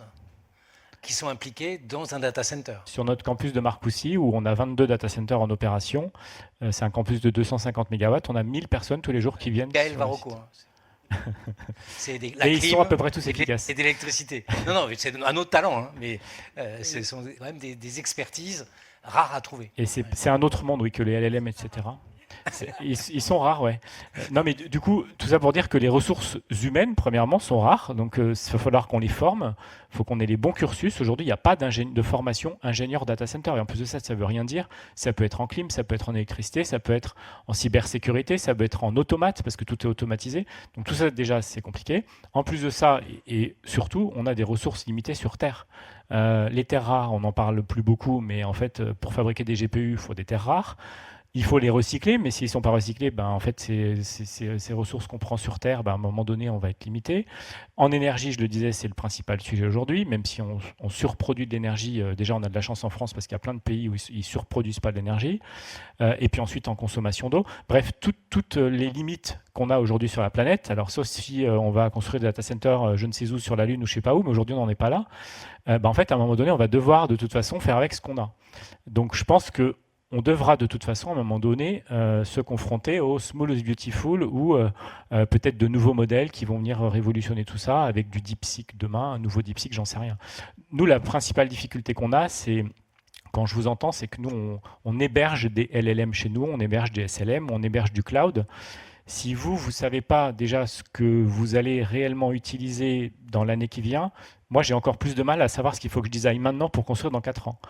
qui sont impliquées dans un data center.
Sur notre campus de Marcoussis, où on a 22 data centers en opération, c'est un campus de 250 MW, on a 1000 personnes tous les jours qui viennent.
Gaël Varocco.
Et ils sont à peu près tous efficaces.
C'est d'électricité. Non, c'est un autre talent, hein, mais ce sont quand même des expertises rares à trouver.
Et c'est un autre monde, oui, que les LLM, etc. Ils sont rares, ouais. Non, mais du coup, tout ça pour dire que les ressources humaines, premièrement, sont rares. Donc, il va falloir qu'on les forme. Il faut qu'on ait les bons cursus. Aujourd'hui, il n'y a pas de formation ingénieur data center. Et en plus de ça, ça ne veut rien dire. Ça peut être en clim, ça peut être en électricité, ça peut être en cybersécurité, ça peut être en automate, parce que tout est automatisé. Donc, tout ça, déjà, c'est compliqué. En plus de ça, et surtout, on a des ressources limitées sur Terre. Les terres rares, on n'en parle plus beaucoup, mais en fait, pour fabriquer des GPU, il faut des terres rares. Il faut les recycler, mais s'ils ne sont pas recyclés, ben, en fait, ces ressources qu'on prend sur Terre, ben, à un moment donné, on va être limité. En énergie, je le disais, c'est le principal sujet aujourd'hui, même si on surproduit de l'énergie. Déjà, on a de la chance en France parce qu'il y a plein de pays où ils ne surproduisent pas de l'énergie. Et puis ensuite, en consommation d'eau. Bref, toutes les limites qu'on a aujourd'hui sur la planète, alors sauf si on va construire des data centers, je ne sais où, sur la Lune ou je ne sais pas où, mais aujourd'hui, on n'en est pas là. Ben, en fait, à un moment donné, on va devoir de toute façon faire avec ce qu'on a. Donc, je pense que on devra de toute façon à un moment donné se confronter au small is beautiful ou peut-être de nouveaux modèles qui vont venir révolutionner tout ça avec du DeepSeek demain, un nouveau DeepSeek, j'en sais rien. Nous, la principale difficulté qu'on a, c'est quand je vous entends, c'est que nous, on héberge des LLM chez nous, on héberge des SLM, on héberge du cloud. Si vous ne savez pas déjà ce que vous allez réellement utiliser dans l'année qui vient, moi j'ai encore plus de mal à savoir ce qu'il faut que je design maintenant pour construire dans 4 ans.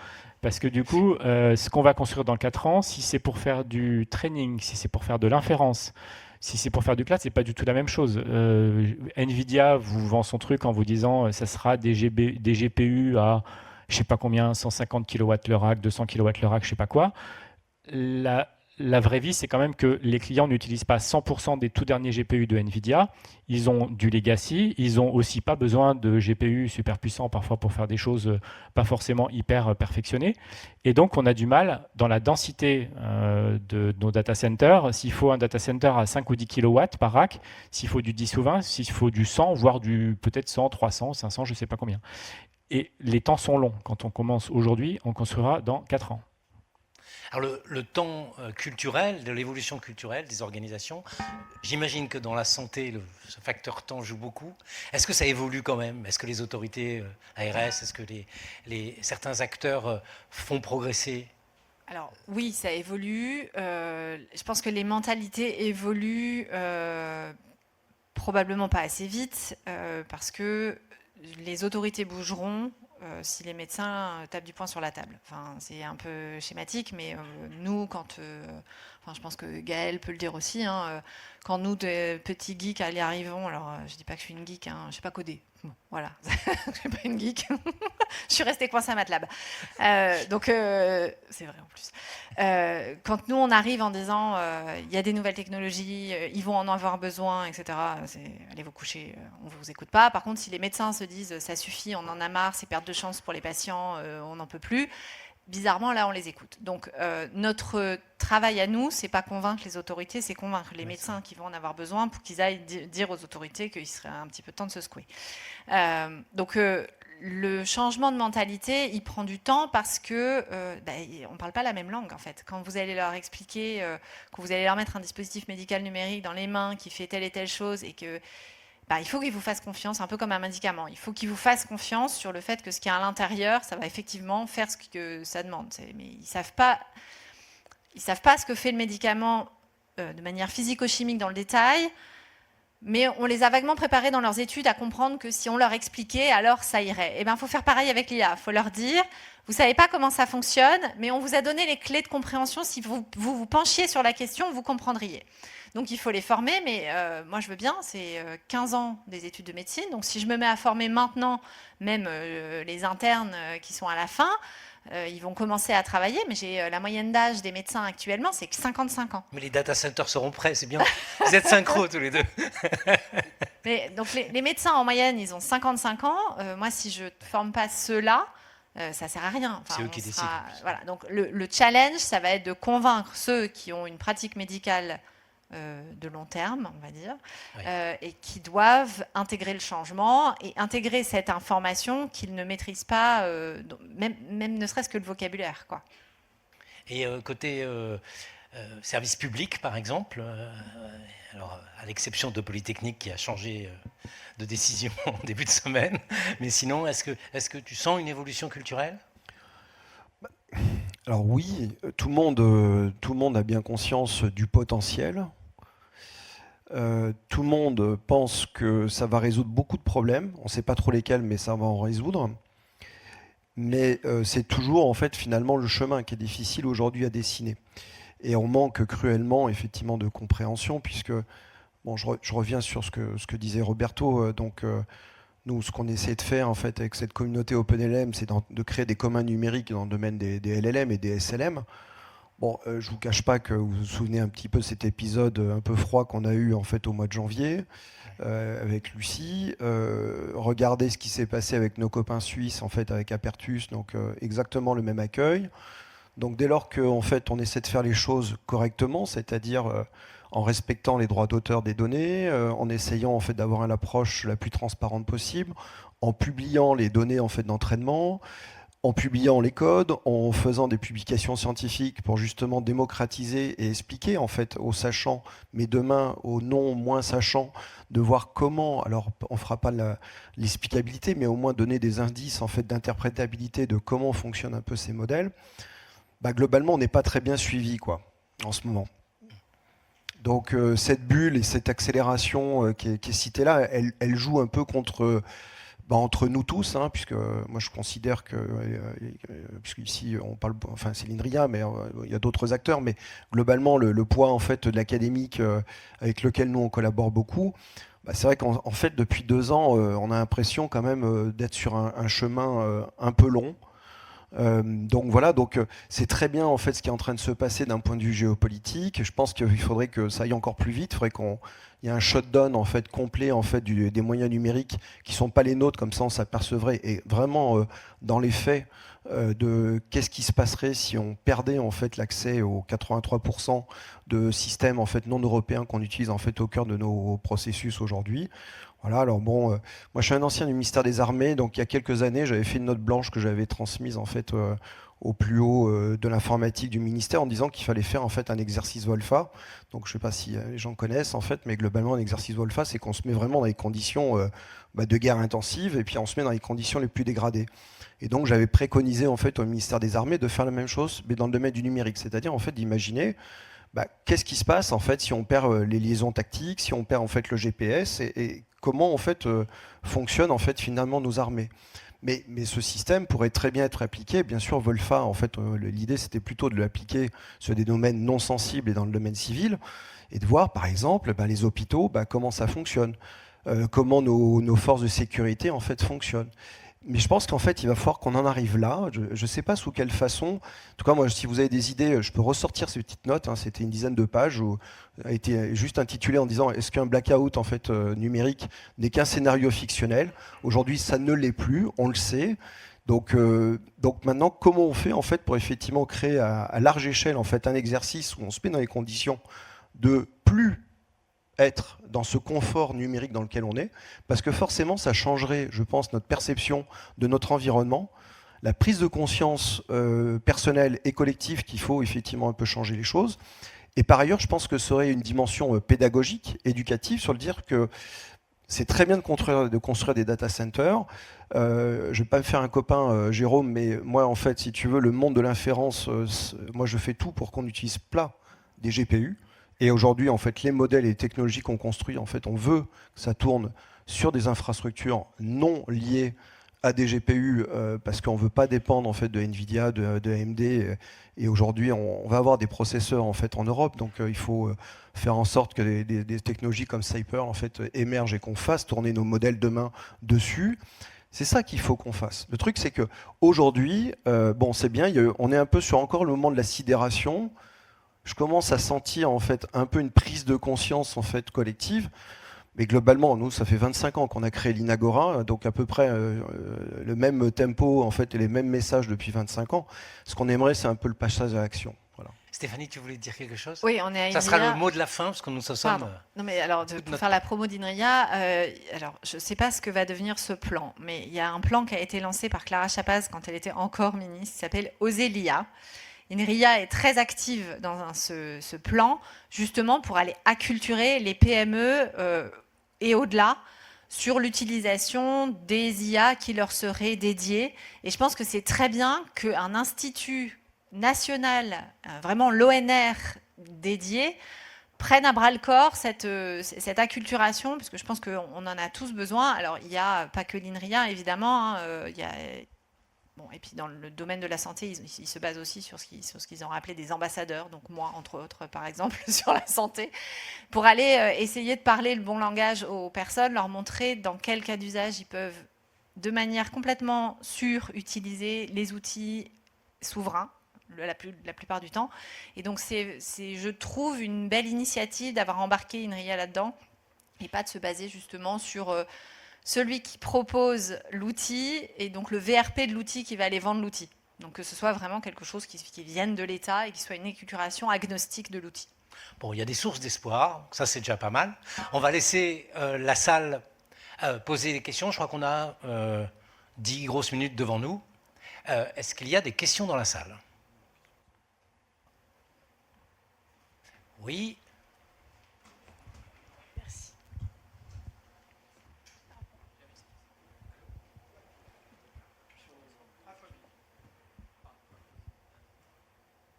Parce que du coup, ce qu'on va construire dans 4 ans, si c'est pour faire du training, si c'est pour faire de l'inférence, si c'est pour faire du cloud, c'est pas du tout la même chose. Nvidia vous vend son truc en vous disant ça sera des GPU à je sais pas combien, 150 kW le rack, 200 kW le rack, je sais pas quoi. La vraie vie, c'est quand même que les clients n'utilisent pas 100% des tout derniers GPU de Nvidia. Ils ont du legacy. Ils n'ont aussi pas besoin de GPU super puissants parfois pour faire des choses pas forcément hyper perfectionnées. Et donc, on a du mal dans la densité de nos data centers. S'il faut un data center à 5 ou 10 kW par rack, s'il faut du 10 ou 20, s'il faut du 100, voire du peut-être 100, 300, 500, je ne sais pas combien. Et les temps sont longs. Quand on commence aujourd'hui, on construira dans 4 ans.
Alors le temps culturel, de l'évolution culturelle des organisations, j'imagine que dans la santé, ce facteur temps joue beaucoup. Est-ce que ça évolue quand même? Est-ce que les autorités ARS, est-ce que certains acteurs font progresser?
Alors oui, ça évolue. Je pense que les mentalités évoluent probablement pas assez vite parce que les autorités bougeront si les médecins tapent du poing sur la table. Enfin, c'est un peu schématique, mais nous, je pense que Gaël peut le dire aussi, hein, quand nous, des petits geeks, y arrivons, alors je dis pas que je suis une geek, hein, je sais pas coder. Bon, voilà, je suis pas une geek. Je suis restée coincée à MATLAB. Donc, c'est vrai en plus. Quand nous, on arrive en disant il y a des nouvelles technologies, ils vont en avoir besoin, etc., allez vous coucher, on ne vous écoute pas. Par contre, si les médecins se disent ça suffit, on en a marre, c'est perte de chance pour les patients, on n'en peut plus, bizarrement, là, on les écoute. Donc, notre travail à nous, c'est pas convaincre les autorités, c'est convaincre les médecins qui vont en avoir besoin pour qu'ils aillent dire aux autorités qu'il serait un petit peu temps de se secouer. Donc, le changement de mentalité, il prend du temps parce que on ne parle pas la même langue, en fait. Quand vous allez leur expliquer, que vous allez leur mettre un dispositif médical numérique dans les mains qui fait telle et telle chose et que il faut qu'ils vous fassent confiance, un peu comme un médicament. Il faut qu'ils vous fassent confiance sur le fait que ce qu'il y a à l'intérieur, ça va effectivement faire ce que ça demande. Mais ils savent pas ce que fait le médicament de manière physico-chimique dans le détail, mais on les a vaguement préparés dans leurs études à comprendre que si on leur expliquait, alors ça irait. Eh bien, il faut faire pareil avec l'IA. Il faut leur dire, vous ne savez pas comment ça fonctionne, mais on vous a donné les clés de compréhension. Si vous penchiez sur la question, vous comprendriez. Donc, il faut les former, mais moi, je veux bien, c'est 15 ans des études de médecine. Donc, si je me mets à former maintenant, même les internes qui sont à la fin, ils vont commencer à travailler, mais j'ai la moyenne d'âge des médecins actuellement, c'est que 55 ans.
Mais les data centers seront prêts, c'est bien. Vous êtes synchro tous les deux.
Mais, donc, les médecins, en moyenne, ils ont 55 ans. Moi, si je ne forme pas ceux-là, ça ne sert à rien. Enfin,
c'est eux qui décident.
Voilà. Donc, le challenge, ça va être de convaincre ceux qui ont une pratique médicale de long terme, on va dire, oui. Et qui doivent intégrer le changement et intégrer cette information qu'ils ne maîtrisent pas, même ne serait-ce que le vocabulaire, quoi.
Et côté service public, par exemple, alors, à l'exception de Polytechnique qui a changé de décision en début de semaine, mais sinon, est-ce que tu sens une évolution culturelle ?
Alors oui, tout le monde a bien conscience du potentiel. Tout le monde pense que ça va résoudre beaucoup de problèmes. On ne sait pas trop lesquels, mais ça va en résoudre. Mais c'est toujours en fait finalement le chemin qui est difficile aujourd'hui à dessiner. Et on manque cruellement effectivement de compréhension, puisque bon, je reviens sur ce que disait Roberto. Nous, ce qu'on essaie de faire en fait avec cette communauté OpenLM, c'est de créer des communs numériques dans le domaine des LLM et des SLM. Bon, je ne vous cache pas que vous vous souvenez un petit peu de cet épisode un peu froid qu'on a eu en fait au mois de janvier avec Lucie. Regardez ce qui s'est passé avec nos copains suisses en fait avec Apertus, donc exactement le même accueil. Donc dès lors qu'en fait on essaie de faire les choses correctement, c'est-à-dire en respectant les droits d'auteur des données, en essayant en fait d'avoir une approche la plus transparente possible, en publiant les données en fait d'entraînement, en publiant les codes, en faisant des publications scientifiques pour justement démocratiser et expliquer en fait aux sachants, mais demain aux non moins sachants, de voir comment, alors on ne fera pas l'explicabilité, mais au moins donner des indices en fait d'interprétabilité de comment fonctionnent un peu ces modèles. Bah, globalement, on n'est pas très bien suivi quoi, en ce moment. Donc cette bulle et cette accélération qui est citée là, elle joue un peu entre nous tous, hein, puisque moi je considère que, puisqu'ici on parle, enfin c'est l'INRIA, mais il y a d'autres acteurs, mais globalement le poids en fait de l'académique avec lequel nous on collabore beaucoup, bah, c'est vrai qu'en fait depuis 2 ans, on a l'impression quand même d'être sur un chemin un peu long. Donc voilà, c'est très bien en fait ce qui est en train de se passer d'un point de vue géopolitique. Je pense qu'il faudrait que ça aille encore plus vite. Il faudrait qu'il y ait un shutdown en fait complet en fait des moyens numériques qui sont pas les nôtres, comme ça on s'apercevrait et vraiment dans les faits de qu'est-ce qui se passerait si on perdait en fait l'accès aux 83% de systèmes en fait non européens qu'on utilise en fait au cœur de nos processus aujourd'hui. Voilà, alors bon, moi je suis un ancien du ministère des Armées, donc il y a quelques années, j'avais fait une note blanche que j'avais transmise en fait au plus haut de l'informatique du ministère en disant qu'il fallait faire en fait un exercice Wolfa. Donc je ne sais pas si les gens connaissent en fait, mais globalement un exercice Wolfa, c'est qu'on se met vraiment dans les conditions de guerre intensive et puis on se met dans les conditions les plus dégradées. Et donc j'avais préconisé en fait au ministère des Armées de faire la même chose, mais dans le domaine du numérique, c'est-à-dire en fait d'imaginer qu'est-ce qui se passe en fait si on perd les liaisons tactiques, si on perd en fait le GPS et comment en fait fonctionnent en fait finalement nos armées. Mais ce système pourrait très bien être appliqué. Bien sûr, Wolfa, en fait, l'idée c'était plutôt de l'appliquer sur des domaines non sensibles et dans le domaine civil, et de voir par exemple les hôpitaux, comment ça fonctionne, comment nos forces de sécurité en fait fonctionnent. Mais je pense qu'en fait, il va falloir qu'on en arrive là. Je ne sais pas sous quelle façon. En tout cas, moi, si vous avez des idées, je peux ressortir ces petites notes. Hein. C'était une dizaine de pages où a été juste intitulé en disant est-ce qu'un blackout en fait numérique n'est qu'un scénario fictionnel. Aujourd'hui, ça ne l'est plus. On le sait. Donc maintenant, comment on fait en fait pour effectivement créer à large échelle en fait un exercice où on se met dans les conditions de plus être dans ce confort numérique dans lequel on est, parce que forcément ça changerait, je pense, notre perception de notre environnement, la prise de conscience personnelle et collective qu'il faut effectivement un peu changer les choses. Et par ailleurs, je pense que ce serait une dimension pédagogique, éducative, sur le dire que c'est très bien de construire des data centers. Je ne vais pas me faire un copain, Jérôme, mais moi, en fait, si tu veux, le monde de l'inférence, moi, je fais tout pour qu'on utilise plat des GPU. Et aujourd'hui, en fait, les modèles et les technologies qu'on construit, en fait, on veut que ça tourne sur des infrastructures non liées à des GPU parce qu'on ne veut pas dépendre en fait de Nvidia, de AMD. Et aujourd'hui, on va avoir des processeurs en fait en Europe, donc il faut faire en sorte que des technologies comme Cyper en fait émergent et qu'on fasse tourner nos modèles demain dessus. C'est ça qu'il faut qu'on fasse. Le truc, c'est que aujourd'hui, bon, c'est bien, on est un peu sur encore le moment de la sidération. Je commence à sentir en fait un peu une prise de conscience en fait collective, mais globalement nous ça fait 25 ans qu'on a créé l'Inagora, donc à peu près le même tempo en fait et les mêmes messages depuis 25 ans. Ce qu'on aimerait, c'est un peu le passage à l'action. Voilà.
Stéphanie, tu voulais dire quelque chose?
Oui, on est à INRIA.
Ça sera le mot de la fin parce que nous sommes.
Non mais alors pour faire la promo d'INRIA, alors je ne sais pas ce que va devenir ce plan, mais il y a un plan qui a été lancé par Clara Chapaz quand elle était encore ministre, qui s'appelle Oser l'IA. INRIA est très active dans ce plan, justement pour aller acculturer les PME et au-delà sur l'utilisation des IA qui leur seraient dédiées. Et je pense que c'est très bien qu'un institut nationales, vraiment l'ONR dédié, prennent à bras le corps cette acculturation, parce que je pense qu'on en a tous besoin. Alors, il n'y a pas que l'INRIA, évidemment. Et puis, dans le domaine de la santé, ils se basent aussi sur ce qu'ils ont appelé des ambassadeurs, donc moi, entre autres, par exemple, sur la santé, pour aller essayer de parler le bon langage aux personnes, leur montrer dans quel cas d'usage ils peuvent, de manière complètement sûre, utiliser les outils souverains, la plupart du temps. Et donc, je trouve une belle initiative d'avoir embarqué INRIA là-dedans et pas de se baser justement sur celui qui propose l'outil et donc le VRP de l'outil qui va aller vendre l'outil. Donc, que ce soit vraiment quelque chose qui vienne de l'État et qui soit une éculturation agnostique de l'outil.
Bon, il y a des sources d'espoir, ça c'est déjà pas mal. On va laisser la salle poser des questions. Je crois qu'on a 10 grosses minutes devant nous. Est-ce qu'il y a des questions dans la salle ? Oui.
Merci.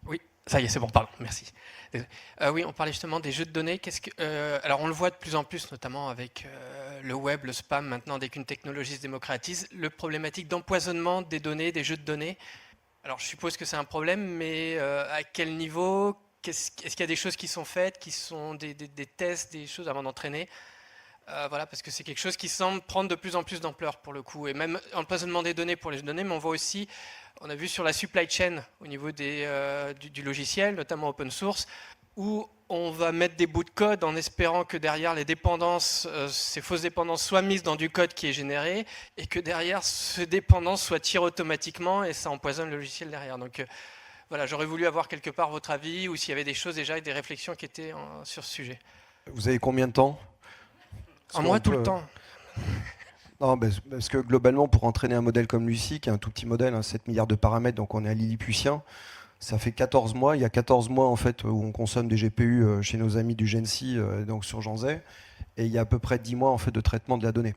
Oui, ça y est, c'est bon, pardon, merci. Oui, on parlait justement des jeux de données. Alors, on le voit de plus en plus, notamment avec le web, le spam, maintenant, dès qu'une technologie se démocratise, le problématique d'empoisonnement des données, des jeux de données. Alors, je suppose que c'est un problème, mais à quel niveau ? Est-ce qu'il y a des choses qui sont faites, qui sont des tests, des choses avant d'entraîner ? Voilà, parce que c'est quelque chose qui semble prendre de plus en plus d'ampleur pour le coup. Et même empoisonnement des données pour les données, mais on voit aussi, on a vu sur la supply chain au niveau du logiciel, notamment open source, où on va mettre des bouts de code en espérant que derrière les dépendances, ces fausses dépendances soient mises dans du code qui est généré et que derrière ces dépendances soient tirées automatiquement et ça empoisonne le logiciel derrière. Donc, voilà, j'aurais voulu avoir quelque part votre avis ou s'il y avait des choses déjà et des réflexions qui étaient sur ce sujet.
Vous avez combien de temps ?
En moi, tout le temps.
Non, parce que globalement, pour entraîner un modèle comme Lucie, qui est un tout petit modèle, 7 milliards de paramètres, donc on est à Lilliputien, ça fait 14 mois. Il y a 14 mois en fait, où on consomme des GPU chez nos amis du Gensi, donc sur Janzay, et il y a à peu près 10 mois en fait, de traitement de la donnée.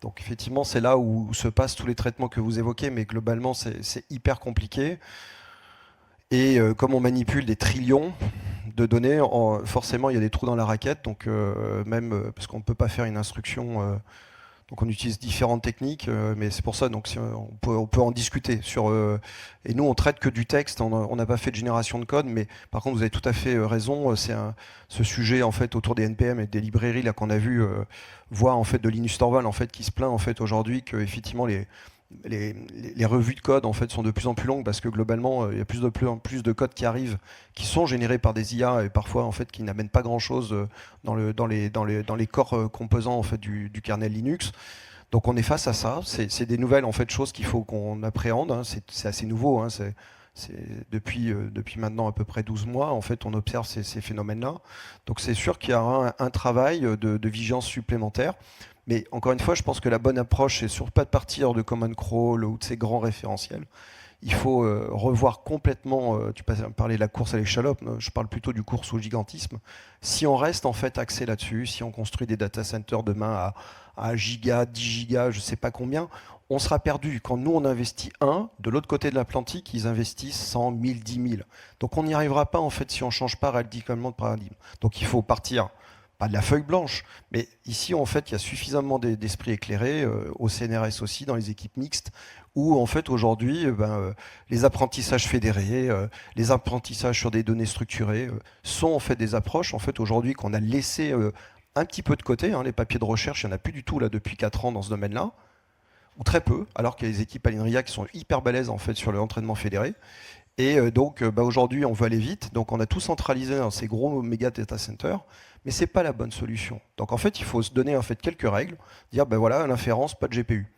Donc effectivement, c'est là où se passent tous les traitements que vous évoquez, mais globalement, c'est hyper compliqué. Et comme on manipule des trillions de données, forcément il y a des trous dans la raquette, donc même parce qu'on ne peut pas faire une instruction, donc on utilise différentes techniques, mais c'est pour ça, donc on peut en discuter. Et nous on traite que du texte, on n'a pas fait de génération de code, mais par contre vous avez tout à fait raison, ce sujet en fait autour des NPM et des librairies là qu'on a vu, voire en fait de Linus Torvald en fait qui se plaint en fait aujourd'hui que effectivement les revues de code en fait sont de plus en plus longues parce que globalement il y a plus en plus de codes qui arrivent qui sont générés par des IA et parfois en fait qui n'amènent pas grand chose dans les corps composants en fait du kernel Linux. Donc on est face à ça, c'est des nouvelles en fait choses qu'il faut qu'on appréhende, c'est assez nouveau, depuis maintenant à peu près 12 mois en fait on observe ces phénomènes-là. Donc c'est sûr qu'il y aura un travail de vigilance supplémentaire. Mais encore une fois, je pense que la bonne approche, c'est surtout pas de partir de Common Crawl ou de ces grands référentiels. Il faut revoir complètement, tu parlais de la course à l'échalote, je parle plutôt du course au gigantisme. Si on reste en fait axé là-dessus, si on construit des data centers demain à giga, 10 gigas, je ne sais pas combien, on sera perdu. Quand nous on investit de l'autre côté de l'Atlantique, ils investissent 100, 1000, 10 000. Donc on n'y arrivera pas en fait si on ne change pas radicalement de paradigme. Donc il faut partir pas de la feuille blanche, mais ici en fait il y a suffisamment d'esprits éclairés au CNRS aussi, dans les équipes mixtes, où en fait aujourd'hui les apprentissages fédérés, les apprentissages sur des données structurées sont en fait des approches en fait aujourd'hui qu'on a laissé un petit peu de côté. Les papiers de recherche, il n'y en a plus du tout là depuis 4 ans dans ce domaine-là, ou très peu, alors qu'il y a des équipes à l'INRIA qui sont hyper balèzes en fait sur l'entraînement fédéré. Et donc aujourd'hui on veut aller vite, donc on a tout centralisé dans ces gros méga data centers. Mais ce n'est pas la bonne solution. Donc en fait, il faut se donner en fait quelques règles, dire voilà, l'inférence, pas de GPU.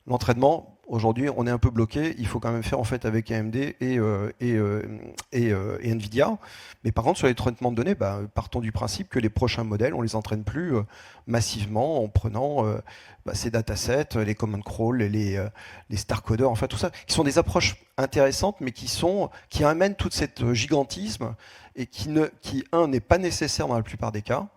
L'entraînement, aujourd'hui, on est un peu bloqué, il faut quand même faire en fait avec AMD et Nvidia. Mais par contre, sur les traitements de données, partons du principe que les prochains modèles, on ne les entraîne plus massivement en prenant ces datasets, les command crawl, les star coders, enfin tout ça, qui sont des approches intéressantes, mais qui amènent tout cet gigantisme et qui n'est pas nécessaire dans la plupart des cas.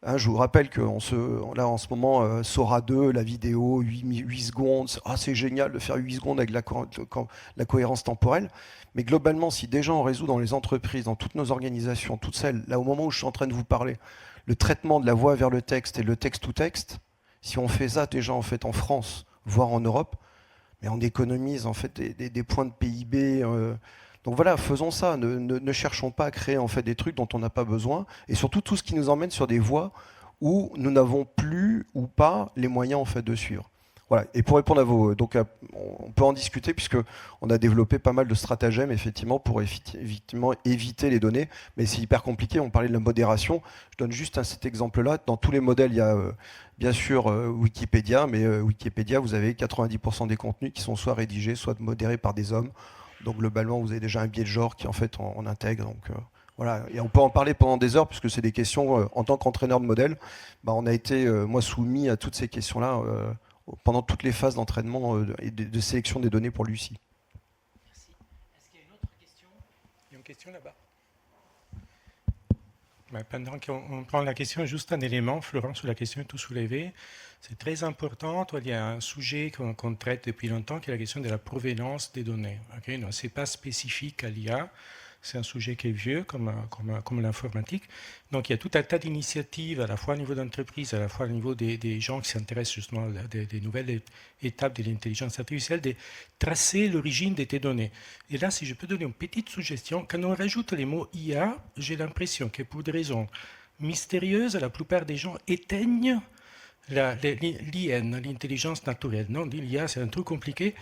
Hein, je vous rappelle que là, en ce moment, Sora 2, la vidéo, 8 secondes, c'est génial de faire 8 secondes avec la cohérence temporelle. Mais globalement, si déjà on résout dans les entreprises, dans toutes nos organisations, toutes celles, là au moment où je suis en train de vous parler, le traitement de la voix vers le texte et le texte-to-texte, si on fait ça déjà en fait en France, voire en Europe, mais on économise en fait des points de PIB. Donc voilà, faisons ça. Ne cherchons pas à créer en fait des trucs dont on n'a pas besoin, et surtout tout ce qui nous emmène sur des voies où nous n'avons plus ou pas les moyens en fait de suivre. Voilà. Et pour répondre à vos, donc on peut en discuter puisque on a développé pas mal de stratagèmes effectivement pour éviter les données, mais c'est hyper compliqué. On parlait de la modération. Je donne juste cet exemple-là. Dans tous les modèles, il y a bien sûr Wikipédia, mais Wikipédia, vous avez 90% des contenus qui sont soit rédigés, soit modérés par des hommes. Donc globalement, vous avez déjà un biais de genre qui en fait on intègre. Donc voilà, et on peut en parler pendant des heures puisque c'est des questions. En tant qu'entraîneur de modèle, on a été moi soumis à toutes ces questions-là pendant toutes les phases d'entraînement et de sélection des données pour Lucie.
Merci. Est-ce qu'il y a une autre question?
Il y a une question là-bas. Pendant qu'on prend la question, juste un élément, Florent, sur la question tout soulevé. C'est très important. Il y a un sujet qu'on traite depuis longtemps, qui est la question de la provenance des données. Okay, donc, ce n'est pas spécifique à l'IA. C'est un sujet qui est vieux, comme l'informatique. Donc, il y a tout un tas d'initiatives, à la fois au niveau d'entreprise, à la fois au niveau des gens qui s'intéressent justement des nouvelles étapes de l'intelligence artificielle, de tracer l'origine de tes données. Et là, si je peux donner une petite suggestion, quand on rajoute les mots IA, j'ai l'impression que pour des raisons mystérieuses, la plupart des gens éteignent l'IN, l'intelligence naturelle. Non, l'IA, c'est un truc compliqué.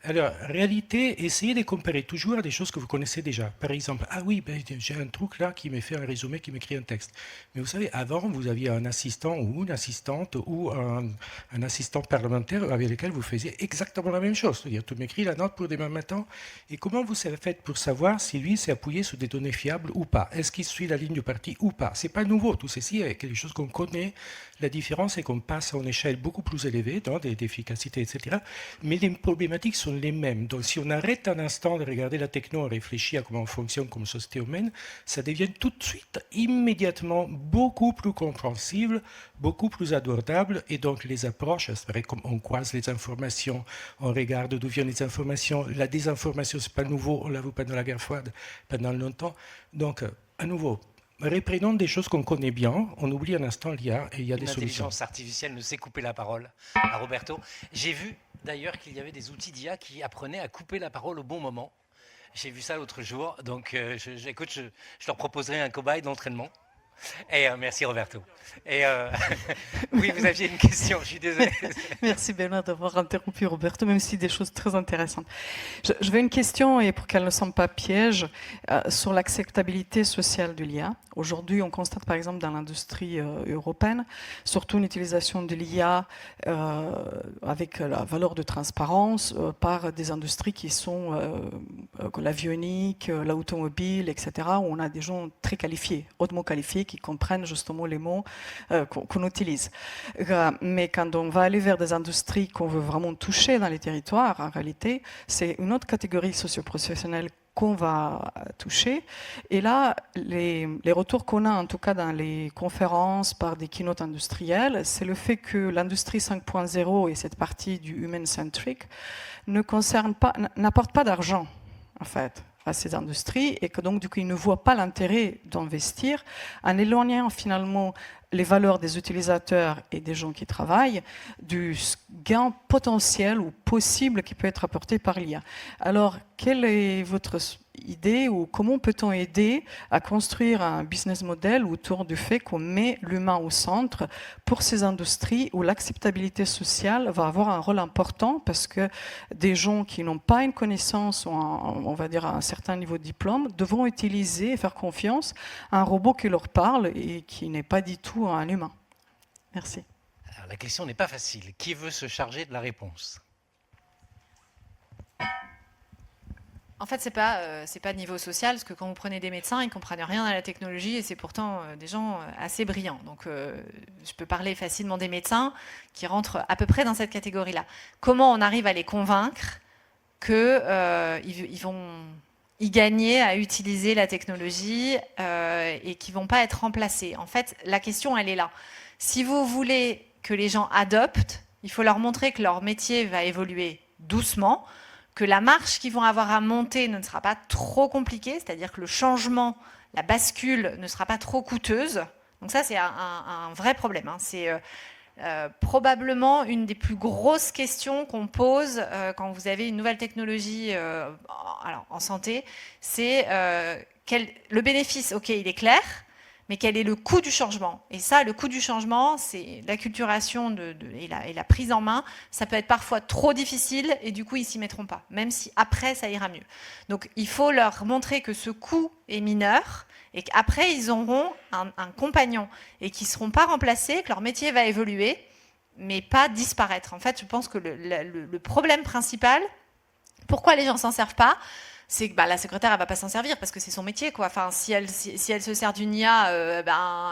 Alors, en réalité, essayez de comparer toujours à des choses que vous connaissez déjà. Par exemple, ah oui, j'ai un truc là qui me fait un résumé, qui m'écrit un texte. Mais vous savez, avant, vous aviez un assistant ou une assistante ou un assistant parlementaire avec lequel vous faisiez exactement la même chose. C'est-à-dire, tu m'écris la note pour demain matin. Et comment vous faites pour savoir si lui s'est appuyé sur des données fiables ou pas? Est-ce qu'il suit la ligne du parti ou pas? C'est pas nouveau. Tout ceci est quelque chose qu'on connaît. La différence, c'est qu'on passe à une échelle beaucoup plus élevée, d'efficacité, etc. Mais les problématiques sont les mêmes. Donc, si on arrête un instant de regarder la techno, on réfléchit à comment on fonctionne comme société humaine, ça devient tout de suite, immédiatement, beaucoup plus compréhensible, beaucoup plus abordable. Et donc, les approches, c'est vrai, comme on croise les informations, on regarde d'où viennent les informations. La désinformation, c'est pas nouveau. On l'a vu pendant la guerre froide, pendant longtemps. Donc, à nouveau, reprenons des choses qu'on connaît bien, on oublie un instant l'IA et il y a des solutions.
L'intelligence artificielle ne sait couper la parole à Roberto. J'ai vu d'ailleurs qu'il y avait des outils d'IA qui apprenaient à couper la parole au bon moment. J'ai vu ça l'autre jour, donc écoute, je leur proposerai un cobaye d'entraînement. Et merci Roberto. Et oui, vous aviez une question, je suis désolé.
Merci Benoît d'avoir interrompu Roberto, même si des choses très intéressantes. Je veux une question, et pour qu'elle ne semble pas piège, sur l'acceptabilité sociale de l'IA. Aujourd'hui, on constate par exemple dans l'industrie européenne, surtout une utilisation de l'IA avec la valeur de transparence par des industries qui sont l'avionique, l'automobile, etc., où on a des gens très qualifiés, hautement qualifiés, qui comprennent justement les mots qu'on utilise. Mais quand on va aller vers des industries qu'on veut vraiment toucher dans les territoires, en réalité, c'est une autre catégorie socio-professionnelle qu'on va toucher. Et là, les retours qu'on a, en tout cas dans les conférences par des keynotes industrielles, c'est le fait que l'industrie 5.0 et cette partie du human-centric n'apporte pas d'argent, en fait, à ces industries, et que donc, du coup, ils ne voient pas l'intérêt d'investir en éloignant finalement les valeurs des utilisateurs et des gens qui travaillent du gain potentiel ou possible qui peut être apporté par l'IA. Alors, quelle est votre idée ou comment peut-on aider à construire un business model autour du fait qu'on met l'humain au centre pour ces industries où l'acceptabilité sociale va avoir un rôle important parce que des gens qui n'ont pas une connaissance ou on va dire un certain niveau de diplôme devront utiliser et faire confiance à un robot qui leur parle et qui n'est pas du tout un humain. Merci.
Alors, la question n'est pas facile. Qui veut se charger de la réponse ?
En fait, c'est pas de niveau social, parce que quand vous prenez des médecins, ils ne comprennent rien à la technologie et c'est pourtant des gens assez brillants. Donc, je peux parler facilement des médecins qui rentrent à peu près dans cette catégorie-là. Comment on arrive à les convaincre qu'ils vont y gagner à utiliser la technologie et qui ne vont pas être remplacés. En fait, la question, elle est là. Si vous voulez que les gens adoptent, il faut leur montrer que leur métier va évoluer doucement, que la marche qu'ils vont avoir à monter ne sera pas trop compliquée, c'est-à-dire que le changement, la bascule ne sera pas trop coûteuse. Donc ça, c'est un vrai problème. Hein. C'est probablement une des plus grosses questions qu'on pose quand vous avez une nouvelle technologie en santé. C'est le bénéfice, ok, il est clair, mais quel est le coût du changement? Et ça, le coût du changement, c'est l'acculturation et la prise en main. Ça peut être parfois trop difficile et du coup, ils s'y mettront pas, même si après, ça ira mieux. Donc, il faut leur montrer que ce coût est mineur et qu'après, ils auront un compagnon et qu'ils ne seront pas remplacés, que leur métier va évoluer, mais pas disparaître. En fait, je pense que le problème principal, pourquoi les gens ne s'en servent pas, c'est que la secrétaire, elle va pas s'en servir parce que c'est son métier, quoi. Enfin, si elle se sert d'une IA,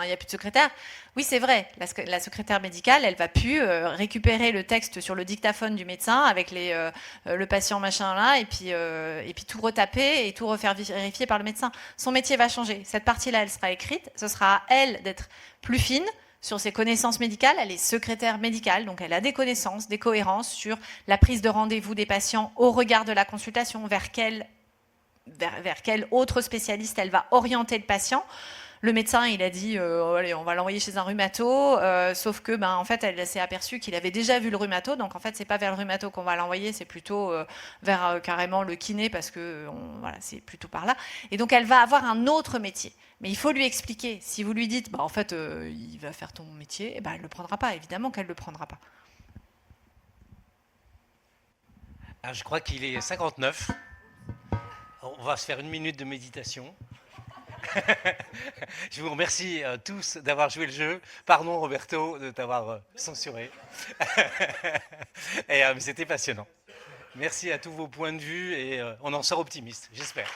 il n'y a plus de secrétaire. Oui, c'est vrai. La secrétaire médicale, elle va plus récupérer le texte sur le dictaphone du médecin avec le patient machin là, et puis tout retaper et tout refaire vérifier par le médecin. Son métier va changer. Cette partie-là, elle sera écrite. Ce sera à elle d'être plus fine sur ses connaissances médicales. Elle est secrétaire médicale, donc elle a des connaissances, des cohérences sur la prise de rendez-vous des patients au regard de la consultation, vers quel autre spécialiste elle va orienter le patient. Le médecin, il a dit, allez, on va l'envoyer chez un rhumato, sauf que, en fait, elle s'est aperçue qu'il avait déjà vu le rhumato, donc en fait, c'est pas vers le rhumato qu'on va l'envoyer, c'est plutôt vers carrément le kiné, parce que, voilà, c'est plutôt par là. Et donc, elle va avoir un autre métier. Mais il faut lui expliquer. Si vous lui dites, en fait, il va faire ton métier, elle ne le prendra pas. Évidemment qu'elle ne le prendra pas.
Alors, je crois qu'il est 59. On va se faire 1 minute de méditation. Je vous remercie tous d'avoir joué le jeu. Pardon Roberto de t'avoir censuré. Mais c'était passionnant. Merci à tous vos points de vue et on en sort optimiste, j'espère.